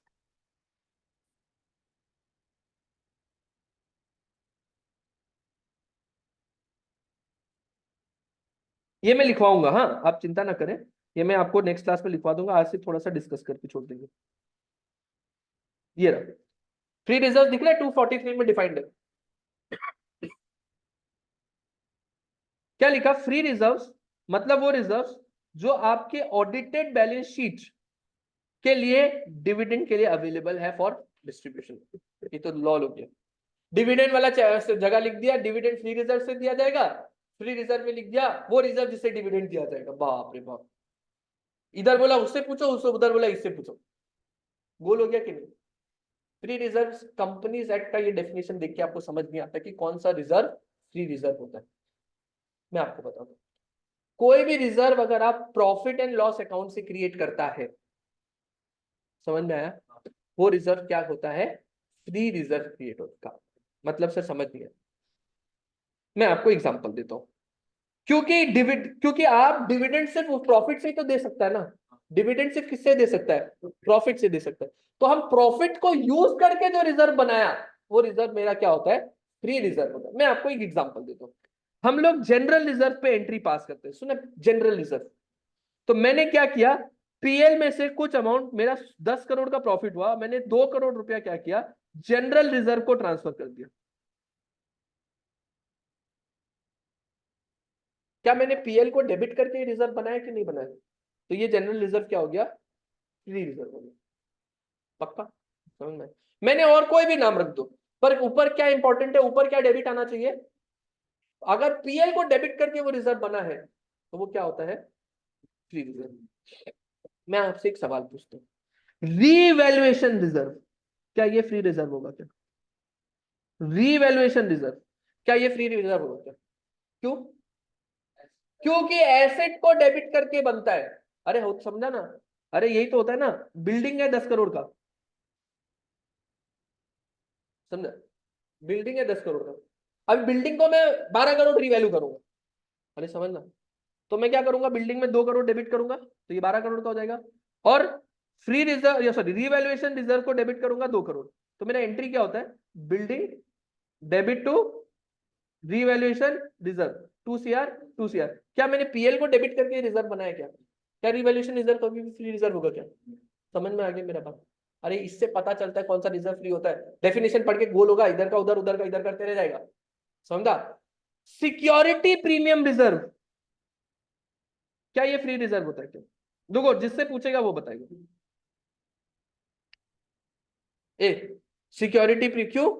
ये मैं लिखवाऊंगा, हाँ आप चिंता ना करें, ये मैं आपको नेक्स्ट क्लास में लिखवा दूंगा, आज से थोड़ा सा डिस्कस करके छोड़ देंगे। ये रहा फ्री रिजर्व, दिख रहा है 243 में डिफाइंड है। क्या लिखा? फ्री रिजर्व्स मतलब वो रिजर्व्स जो आपके ऑडिटेड बैलेंस शीट के लिए डिविडेंड के लिए अवेलेबल है फॉर डिस्ट्रीब्यूशन। ये तो लॉ हो गया। डिविडेंड वाला जगह लिख दिया, डिविडेंड फ्री रिजर्व से दिया जाएगा, फ्री रिजर्व में लिख दिया वो रिजर्व जिससे डिविडेंड दिया जाएगा। बाप रे बाप, इधर बोला उससे पूछो, उससे उधर बोला इससे पूछो, गोल हो गया कि नहीं? फ्री रिजर्व कंपनीज एक्ट का ये डेफिनेशन देख के आपको समझ नहीं आता कि कौन सा रिजर्व फ्री रिजर्व होता है। मैं आपको बताता हूं, कोई भी रिजर्व अगर आप प्रॉफिट एंड लॉस अकाउंट से क्रिएट करता है, समझ में आया, वो रिजर्व क्या होता है? फ्री रिजर्व क्रिएट होता है। मतलब सर समझ नहीं आया। मैं आपको एग्जांपल देता हूं, क्योंकि आप डिविडेंड सिर्फ प्रॉफिट से ही तो दे सकता है ना। डिविडेंड सिर्फ किससे दे सकता है? प्रॉफिट से दे सकता है। तो हम प्रॉफिट को यूज करके जो रिजर्व बनाया, वो रिजर्व मेरा क्या होता है? फ्री रिजर्व होता है। मैं आपको एक एग्जांपल देता हूं, हम लोग जनरल रिजर्व पे एंट्री पास करते हैं, सुने, जनरल रिजर्व। तो मैंने क्या किया, पीएल में से कुछ अमाउंट, मेरा 10 करोड़ का प्रॉफिट हुआ, मैंने 2 करोड़ रुपया क्या किया, जनरल रिजर्व को ट्रांसफर कर दिया। क्या मैंने पीएल को डेबिट करके रिजर्व बनाया कि नहीं बनाया? तो ये जनरल रिजर्व क्या हो गया? फ्री रिजर्व हो गया। पक्का समझ में? मैंने और कोई भी नाम रख दो, पर ऊपर क्या इंपॉर्टेंट है, ऊपर क्या डेबिट आना चाहिए? अगर पीएल को डेबिट करके वो रिजर्व बना है तो वो क्या होता है? Free reserve. मैं आपसे एक सवाल पूछता हूँ, रीवैल्यूएशन रिजर्व, क्या ये फ्री रिजर्व होगा क्या? रीवैल्यूएशन रिजर्व, क्या ये फ्री रिजर्व होगा क्या? क्यों? क्योंकि एसेट को डेबिट करके बनता है। अरे हो समझा ना? अरे यही तो होता है ना, बिल्डिंग है 10 करोड़ का, समझा, बिल्डिंग है 10 करोड़ का, अब बिल्डिंग को मैं 12 करोड़ रिवैल्यू करूंगा। अरे समझना, तो मैं क्या करूंगा, बिल्डिंग में 2 करोड़ डेबिट करूंगा तो ये 12 करोड़ का हो जाएगा, और फ्री रिजर्व या सॉरी रीवैल्यूएशन रिजर्व को डेबिट करूंगा 2 करोड़, तो मेरा एंट्री क्या होता है? Building debit to revaluation reserve 2 CR 2 CR। क्या मैंने पीएल को डेबिट करके रिजर्व बनाया क्या? क्या रीवैल्यूएशन रिजर्व कभी भी फ्री रिजर्व होगा क्या? समझ में आ गया मेरा बात? अरे इससे पता चलता है कौन सा रिजर्व फ्री होता है, डेफिनेशन पढ़ के गोल होगा, इधर का उधर, उधर का इधर करते रह जाएगा। समझा? सिक्योरिटी प्रीमियम रिजर्व, क्या ये फ्री रिजर्व होता है क्या? देखो जिससे पूछेगा वो बताएगा। ए, सिक्योरिटी प्री क्यों,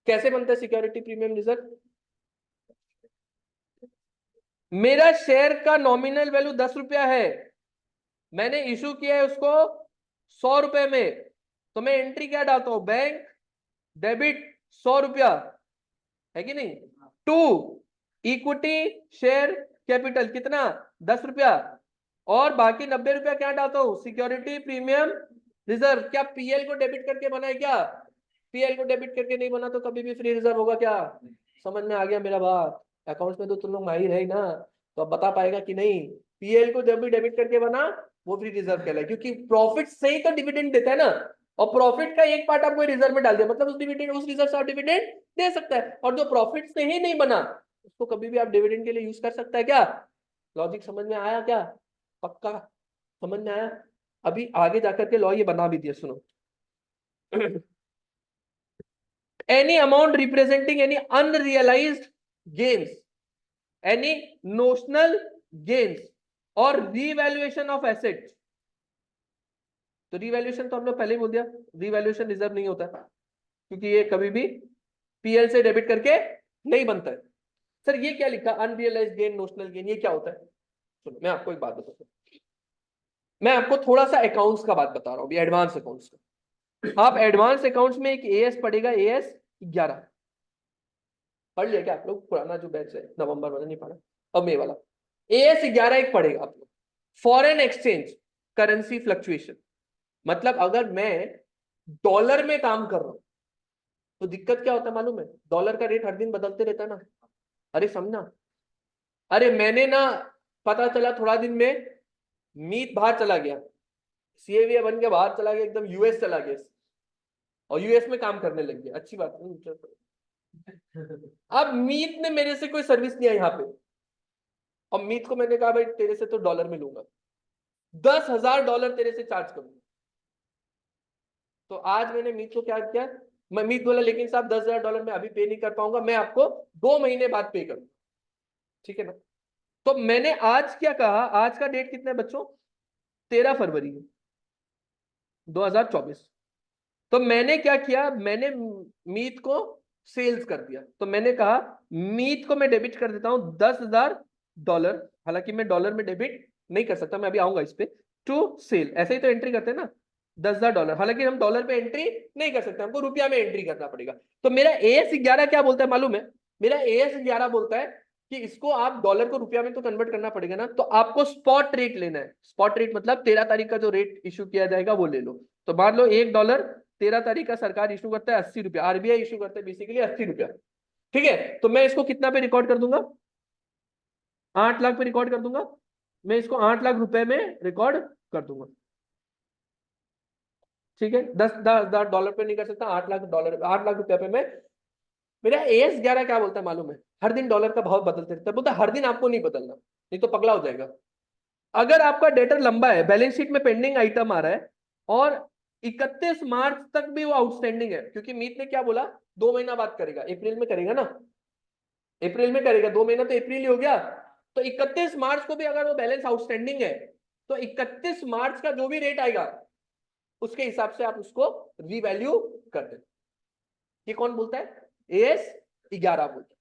कैसे बनता है सिक्योरिटी प्रीमियम रिजर्व? मेरा शेयर का नॉमिनल वैल्यू 10 रुपया है, मैंने इशू किया है उसको 100 रुपए में, तो मैं एंट्री क्या डालता हूं, बैंक डेबिट 100 रुपया, है कि नहीं? टू इक्विटी शेयर कैपिटल कितना, 10 रुपया, और बाकी 90 रुपया क्या डालता हूं, सिक्योरिटी प्रीमियम रिजर्व। क्या पीएल को डेबिट करके बना है क्या? पीएल को डेबिट करके नहीं बना तो कभी भी फ्री रिजर्व होगा क्या? समझ में आ गया मेरा बात? अकाउंट्स में तो तुम लोग माहिर है ही ना, तो अब बता पाएगा कि नहीं? पीएल को जब भी डेबिट करके बना वो फ्री रिजर्व कहलाए, क्योंकि प्रॉफिट से ही तो डिविडेंड देता है ना, और प्रॉफिट का एक पार्ट आपको रिजर्व में डाल दिया, मतलब उस डिविडेंड, उस रिजर्व से आप डिविडेंड दे सकता है, और जो प्रॉफिट से ही नहीं बना उसको कभी भी आप डिविडेंड के लिए यूज कर सकता है क्या? लॉजिक समझ में आया क्या? पक्का समझ में आया? अभी आगे जाकर के लॉ ये बना भी दिया, सुनो। any amount representing any unrealized gains, any notional gains or revaluation of assets, तो रिवैल्यूएशन तो हमने पहले ही बोल दिया, रिवैल्यूएशन रिजर्व नहीं होता क्योंकि ये कभी भी पीएल से डेबिट करके नहीं बनता है। सर ये क्या लिखा, अनरियलाइज्ड गेन, नोशनल गेन, ये क्या होता है? सुनो मैं आपको एक बात बताता हूँ, मैं आपको थोड़ा सा अकाउंट्स का बात बता रहा हूँ, एडवांस अकाउंट्स का। आप एडवांस अकाउंट्स में एक एएस पढ़ेगा, एएस 11 पढ़ लिया क्या आप लोग? पुराना जो बैच है नवंबर वाला नहीं पढ़ा, अब मई वाला एएस 11 एक पढ़ेगा आप लोग। फॉरेन एक्सचेंज करेंसी फ्लक्चुएशन, मतलब अगर मैं डॉलर में काम कर रहा हूं तो दिक्कत क्या होता है मालूम है? डॉलर का रेट हर दिन बदलते रहता है ना। अरे समझना, अरे मैंने ना, पता चला थोड़ा दिन में मीत बाहर चला गया, सीएवीए बन के बाहर चला गया, एकदम यूएस चला गया, और यूएस में काम करने लग गया, अच्छी बात नहीं। अब मीत ने मेरे से कोई सर्विस लिया यहाँ पे, और मीत को मैंने कहा भाई तेरे से तो डॉलर में लूंगा, $10,000 तेरे से चार्ज करूंगा। तो आज मैंने मीत को क्या किया, मैं मीत बोला लेकिन साहब $10,000 मैं अभी पे नहीं कर पाऊंगा, मैं आपको 2 महीने बाद पे करूंगा, ठीक है ना? तो मैंने आज क्या कहा, आज का डेट कितना है बच्चों, 13 फरवरी 2024। तो मैंने क्या किया, मैंने मीत को सेल्स कर दिया, तो मैंने कहा मीत को मैं डेबिट कर देता हूं $10,000, हालांकि मैं डॉलर में डेबिट नहीं कर सकता, मैं अभी आऊंगा इस पे, टू सेल, ऐसे ही तो एंट्री करते हैं ना, $10,000, हालांकि हम डॉलर पे एंट्री नहीं कर सकते, हमको रुपया में एंट्री करना पड़ेगा। तो मेरा एएस 11 क्या बोलता है मालूम है? मेरा एएस 11 बोलता है कि इसको आप डॉलर को रुपया में तो कन्वर्ट करना पड़ेगा ना, तो आपको स्पॉट रेट लेना है। स्पॉट रेट मतलब 13 तारीख का जो रेट इशू किया जाएगा वो ले लो। तो मान लो $1 13 तारीख का सरकार इशू करता है 80 रुपया, आरबीआई इशू करता है बेसिकली 80 रुपया, ठीक है? तो मैं इसको कितना पे रिकॉर्ड कर दूंगा, 8 लाख पे रिकॉर्ड कर दूंगा, मैं इसको 8 लाख रुपए में रिकॉर्ड कर दूंगा, ठीक है? 10 डॉलर पे नहीं कर सकता, $8 लाख, 8 लाख रुपया पे मैं। मेरा एएस 11 क्या बोलता है मालूम है? हर दिन डॉलर का भाव बदलते रहता है, बोलता है हर दिन आपको नहीं बदलना, नहीं तो पगला हो जाएगा। अगर आपका डेटर लंबा है, बैलेंस शीट में पेंडिंग आइटम आ रहा है, और 31 मार्च तक भी वो आउटस्टैंडिंग है, क्योंकि मीत ने क्या बोला, 2 महीना बाद करेगा, अप्रैल में करेगा ना, अप्रैल में करेगा, 2 महीना तो अप्रैल ही हो गया। तो 31 मार्च को भी अगर वो बैलेंस आउटस्टैंडिंग है, तो 31 मार्च का जो भी रेट आएगा उसके हिसाब से आप उसको रीवैल्यू कर दें। ये कौन बोलता है? एएस 11 बोलता है।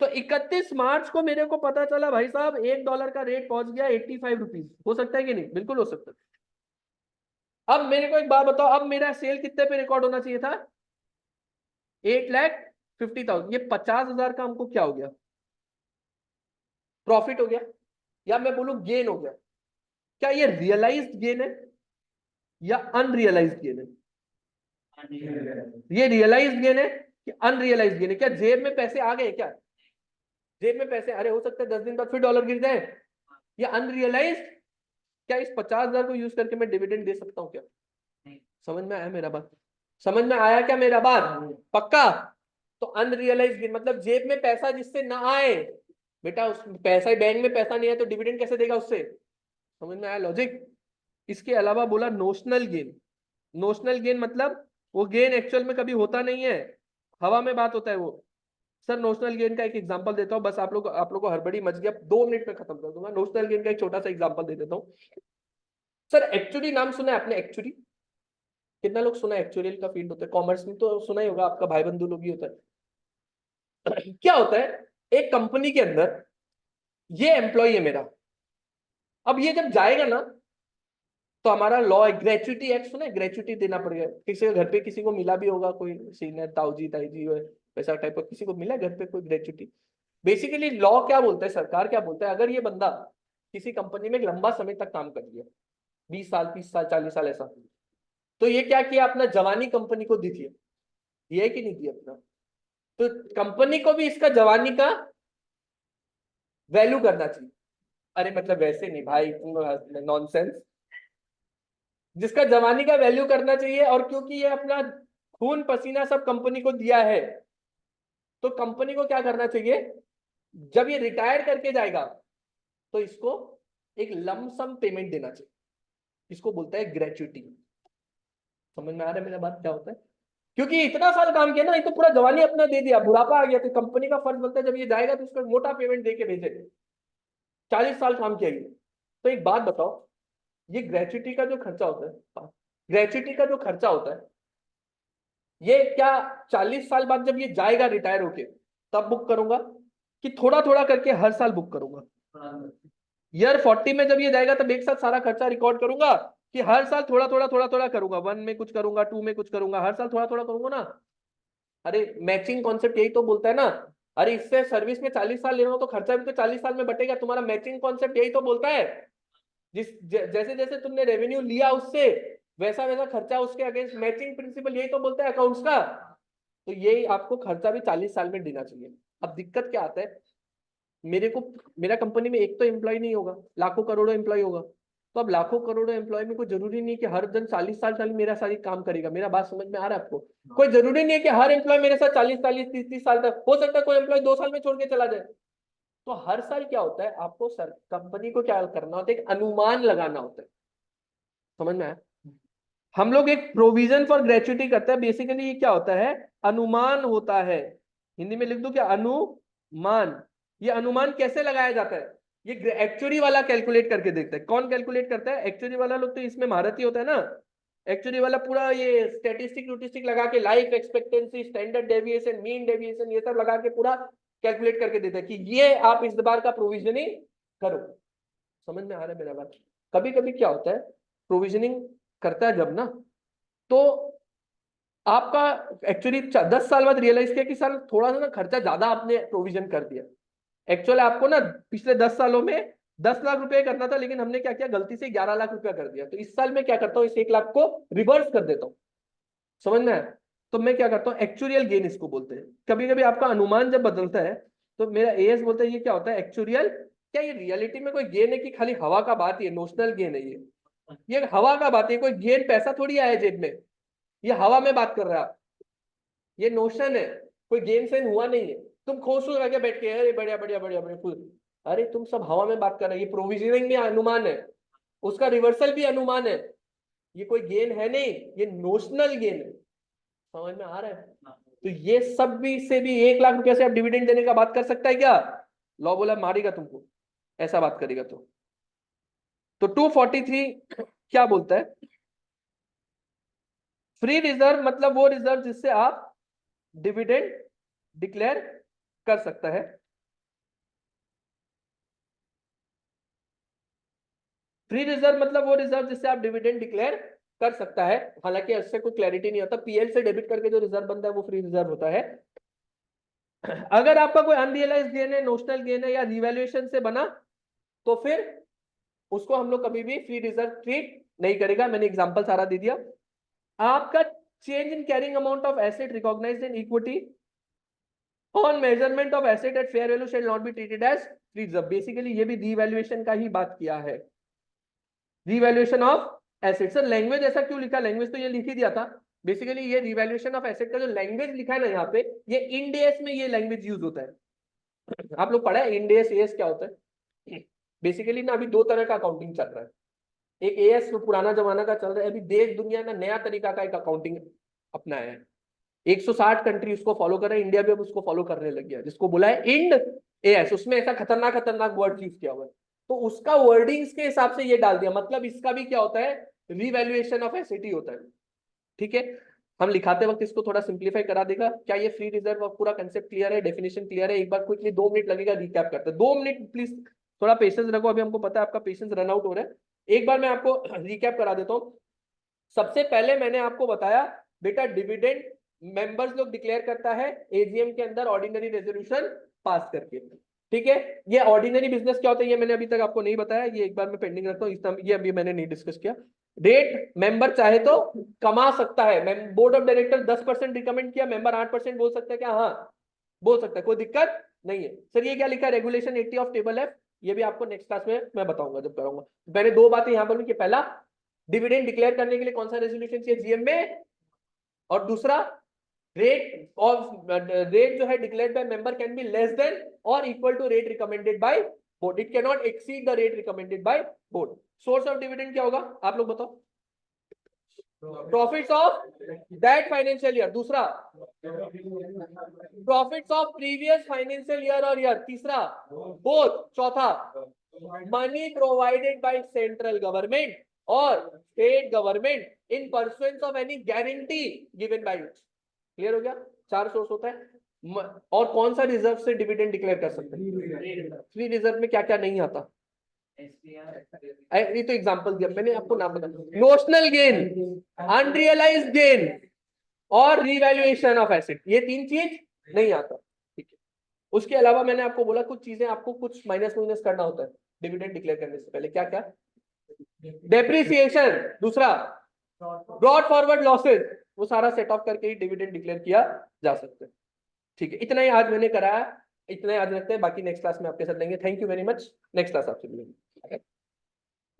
तो 31 मार्च को मेरे को पता चला भाई साहब $1 का रेट पहुंच गया 85 रुपीज, हो सकता है कि नहीं? बिल्कुल हो सकता है। अब मेरे को एक बात बताओ, अब मेरा सेल कितने पे रिकॉर्ड होना चाहिए था? 8,50,000। ये 50,000 का हमको क्या हो गया, प्रॉफिट हो गया, या मैं बोलूं गेन हो गया। क्या ये रियलाइज्ड गेन है या अनरियलाइज्ड गेन है? ये रियलाइज्ड गेन है कि अनरियलाइज्ड गेन है? क्या जेब में पैसे आ गए क्या? जेब में पैसे, अरे हो सकता है 10 दिन बाद फिर डॉलर गिर जाए। ये अनरियलाइज्ड, क्या इस 50,000 को यूज करके मैं डिविडेंड दे सकता हूँ क्या? समझ में आया मेरा बात? समझ में आया क्या मेरा बात? पक्का? तो अनरियलाइज्ड गेन मतलब जेब में पैसा जिससे ना आए, बेटा उस पैसा, बैंक में पैसा नहीं है तो डिविडेंड कैसे देगा उससे? समझ में आया लॉजिक? इसके अलावा बोला नोशनल गेन। नोशनल गेन मतलब वो गेन एक्चुअल में कभी होता नहीं है, हवा में बात होता है वो, सर नोशनल गेन का एक एग्जांपल देता हूँ, बस आप लोग को हड़बड़ी मच गया, 2 मिनट में खत्म कर दूंगा। नोशनल गेन का एक छोटा सा एग्जांपल दे देता हूँ। सर एक्चुअली नाम सुना है आपने? एक्चुअली कितना लोग सुना है? एक्चुअरियल का फील्ड होता है, कॉमर्स में तो सुना ही होगा, आपका भाई बंधु लोग ही होता है। क्या होता है, एक कंपनी के अंदर ये एम्प्लॉय है मेरा, अब ये जब जाएगा ना तो हमारा लॉ है, ग्रेच्युटी एक्ट सुना है, ग्रेच्युटी देना पड़ेगा। किसी के घर पे किसी को मिला भी होगा, कोई सीनियर ताऊजी ताई जी वैसा टाइप का किसी को मिला घर पे कोई ग्रेच्युटी। बेसिकली लॉ क्या बोलता है, सरकार क्या बोलता है, अगर ये बंदा किसी कंपनी में लंबा समय तक काम कर लिया, 20 साल 30 साल 40 साल ऐसा, तो ये क्या किया, अपना जवानी कंपनी को दी थी, दिया है कि नहीं दिया अपना, तो कंपनी को भी इसका जवानी का वैल्यू करना चाहिए। अरे मतलब वैसे नहीं भाई, तुम नॉनसेंस, जिसका जवानी का वैल्यू करना चाहिए। और क्योंकि ये अपना खून पसीना सब कंपनी को दिया है, तो कंपनी को क्या करना चाहिए, जब ये रिटायर करके जाएगा तो इसको एक लमसम पेमेंट देना चाहिए। इसको बोलता है ग्रेच्युटी। समझ में आ रहा है मेरा बात क्या होता है? क्योंकि इतना साल काम किया ना, ये तो पूरा जवानी अपना दे दिया, बुढ़ापा आ गया, तो कंपनी का फर्ज बनता है जब ये जाएगा तो उसको मोटा पेमेंट दे के भेजे। 40 साल काम किया ये। तो एक बात बताओ, ये ग्रेच्युटी का जो खर्चा होता है, ग्रेच्युटी का जो खर्चा होता है, ये क्या 40 साल बाद जब ये जाएगा रिटायर होके तब बुक करूंगा, कि थोड़ा थोड़ा करके हर साल बुक करूंगा? ईयर 40 में जब ये जाएगा तब एक साथ सारा खर्चा रिकॉर्ड करूंगा, कि हर साल थोड़ा थोड़ा थोड़ा थोड़ा करूंगा, 1 में कुछ करूंगा, 2 में कुछ करूंगा, हर साल थोड़ा थोड़ा करूंगा ना? अरे मैचिंग कॉन्सेप्ट यही तो बोलता है ना। अरे इससे सर्विस में 40 साल ले रहा हूं तो खर्चा भी तो 40 साल में बटेगा, तुम्हारा मैचिंग कॉन्सेप्ट यही तो बोलता है। जैसे जैसे तुमने रेवेन्यू लिया उससे वैसा वैसा खर्चा उसके अगेंस्ट, मैचिंग प्रिंसिपल यही तो बोलता है अकाउंट्स का। तो यही आपको खर्चा भी 40 साल में देना चाहिए। अब दिक्कत क्या आता है, मेरे को, मेरा कंपनी में एक तो एम्प्लॉय नहीं होगा, लाखों करोड़ों एम्प्लॉय होगा। तो अब लाखों करोड़ों एम्प्लॉय में कोई जरूरी नहीं कि हर दिन 40 साल मेरा सारी काम करेगा। मेरा बात समझ में आ रहा है आपको? कोई जरूरी नहीं है कि हर एम्प्लॉय मेरे साथ 40 40 30 30 साल तक, हो सकता है कोई एम्प्लॉय 2 साल में छोड़ के चला जाए। तो हर साल क्या होता है, आपको सर कंपनी को क्या करना होता है, एक अनुमान लगाना होता है। समझ में आया? हम लोग एक प्रोविजन फॉर ग्रेच्युटी करते हैं, बेसिकली ये क्या होता है, अनुमान होता है। हिंदी में लिख दो क्या, अनुमान। ये अनुमान कैसे लगाया जाता है, ये एक्चुअरी वाला कैलकुलेट करके देखता है। कौन कैलकुलेट करता है? एक्चुअरी वाला लोग तो इसमें महारथी होता है ना। एक्चुअरी वाला पूरा ये स्टैटिस्टिक लगा के, life expectancy, standard deviation, mean deviation, ये सब लगा के पूरा कैलकुलेट करके देता है कि ये आप इस बार का प्रोविजनिंग करो। समझ में आ रहा है मेरा बात? कभी कभी क्या होता है, प्रोविजनिंग करता है जब ना, तो आपका एक्चुअली 10 साल बाद रियलाइज किया कि सर थोड़ा सा ना खर्चा ज्यादा आपने प्रोविजन कर दिया। एक्चुअली आपको ना पिछले 10 सालों में 10 लाख रुपए करना था, लेकिन हमने क्या किया, गलती से 11 लाख रुपया कर दिया। तो इस साल में क्या करता हूँ, इस 1 लाख को रिवर्स कर देता हूँ। समझ में आया? तो मैं क्या करता हूँ, एक्चुरियल गेन इसको बोलते हैं। कभी कभी आपका अनुमान जब बदलता है तो मेरा एएस बोलता है ये क्या होता है, एक्चुरियल। क्या ये रियलिटी में कोई गेन है कि खाली हवा का बात, ये नोशनल गेन है? ये हवा का बात है, कोई गेन पैसा थोड़ी आया जेब में, ये हवा में बात कर रहा है आप। ये नोशन है, कोई गेन सेन हुआ नहीं है। तुम खुश हो के बैठ के अरे बढ़िया बढ़िया बढ़िया बढ़िया खुश, अरे तुम सब हवा में बात कर रहे हो। ये प्रोविजनिंग भी अनुमान है, उसका रिवर्सल भी अनुमान है। ये कोई गेन है नहीं, ये नोशनल गेन है। समझ में आ रहा है? तो ये सब भी से भी 1 लाख रुपया से आप डिविडेंड देने का बात कर सकता है क्या? लॉ बोला मारेगा तुमको, ऐसा बात करेगा तो 243 क्या बोलता है, फ्री रिजर्व मतलब वो रिजर्व जिससे आप डिविडेंड डिक्लेयर कर सकता है। फ्री रिजर्व मतलब वो रिजर्व जिससे आप डिविडेंड डिक्लेयर कर सकता है। हालांकि इससे कोई क्लैरिटी नहीं होता, पीएल से डेबिट करके जो रिजर्व बनता है वो फ्री रिजर्व होता है। अगर आपका कोई अनरियलाइज्ड गेन है, नोशनल गेन है या रिवैल्यूएशन से बना, तो फिर उसको हम लोग कभी भी फ्री रिजर्व ट्रीट नहीं करेगा। मैंने एग्जांपल सारा दे दिया। आपका change in carrying amount of asset recognised in equity on measurement of asset at fair value shall not be treated as free reserve. Basically ये भी रीवैल्यूएशन का ही बात किया है, revaluation of asset. Sir language ऐसा क्यों लिखा, लैंग्वेज तो ये लिख ही दिया था। बेसिकली ये रिवैल्यूएशन ऑफ एसेट का जो लैंग्वेज लिखा है ना यहाँ पे, ये इंड एस में ये लैंग्वेज यूज होता है। आप लोग पढ़ा है इंड एस एस क्या होता है? बेसिकली ना अभी 2 तरह का अकाउंटिंग चल रहा है। एक एएस पुराना जमाना का चल रहा है, अभी देश दुनिया ने नया तरीका का एक अकाउंटिंग अपनाया है। 160 कंट्री उसको फॉलो कर रहे हैं, इंडिया भी अब उसको फॉलो करने लग गया, जिसको बोला है इंड एएस। उसमें ऐसा खतरनाक खतरनाक वर्ड यूज किया हुआ है, तो उसका वर्डिंग्स के हिसाब से ये डाल दिया। मतलब इसका भी क्या होता है, रिवैल्यूएशन ऑफ एसेट होता है। ठीक है, हम लिखाते वक्त इसको थोड़ा सिंप्लीफाई करा देगा। क्या ये फ्री रिजर्व पूरा कंसेप्ट क्लियर है, डेफिनेशन क्लियर है? एक बार क्विकली 2 मिनट लगेगा, रिकैप करते हैं। 2 मिनट प्लीज, थोड़ा पेशेंस रखो, अभी हमको पता है आपका पेशेंस रन आउट हो रहा है। एक बार मैं आपको रिकैप करा देता हूँ। सबसे पहले मैंने आपको बताया बेटा, डिविडेंड मेंबर्स लोग डिक्लेयर करता है एजीएम के अंदर ऑर्डिनरी रेजोल्यूशन पास करके। ठीक है, ये ऑर्डिनरी बिजनेस क्या होता है ये मैंने अभी तक आपको नहीं बताया, ये एक बार मैं पेंडिंग रखता हूँ, ये अभी मैंने नहीं डिस्कस किया। रेट मेंबर चाहे तो कमा सकता है, बोर्ड ऑफ डायरेक्टर 10% रिकमेंड किया, मेंबर 8% बोल सकता है क्या? हाँ बोल सकता है, कोई दिक्कत नहीं है। सर ये क्या लिखा है, रेगुलेशन 80 ऑफ टेबल एफ, ये भी आपको नेक्स्ट क्लास में मैं बताऊंगा जब कराऊंगा। मैंने 2 बातें यहाँ पर कि पहला, डिविडेंड डिक्लेयर करने के लिए कौन सा रेजोल्यूशन चाहिए जीएम में, और दूसरा रेट ऑफ रेट जो है declared by member can be less than और equal to rate recommended by board, it can not exceed the rate recommended by board. Source of dividend क्या होगा आप लोग बताओ? Profits of that financial year, दूसरा profits of previous financial year और ईयर, तीसरा बोथ, चौथा money provided by central government और state government in pursuance of any guarantee given by it. Clear हो गया? 4 सोर्स होता है। और कौन सा रिजर्व से डिविडेंड डिक्लेयर कर सकते हैं? फ्री रिजर्व में क्या क्या नहीं आता, ये तो एग्जांपल दिया मैंने आपको, नाम बता, नोशनल गेन, अनरियलाइज्ड गेन और रिवैल्यूएशन ऑफ एसेट, ये 3 चीज नहीं आता। ठीक है, उसके अलावा मैंने आपको बोला कुछ चीजें आपको कुछ माइनस माइनस करना होता है डिविडेंड डिक्लेयर करने से पहले। क्या क्या? डेप्रिसिएशन, दूसरा ब्रॉड फॉरवर्ड लॉसेस, वो सारा सेट ऑफ करके ही डिविडेंड डिक्लेयर किया जा सकता है। ठीक है, इतना ही आज मैंने कराया, इतना ही आज रखते हैं, बाकी नेक्स्ट क्लास में आपके साथ लेंगे। Thank you very much, next class आपसे मिलेंगे।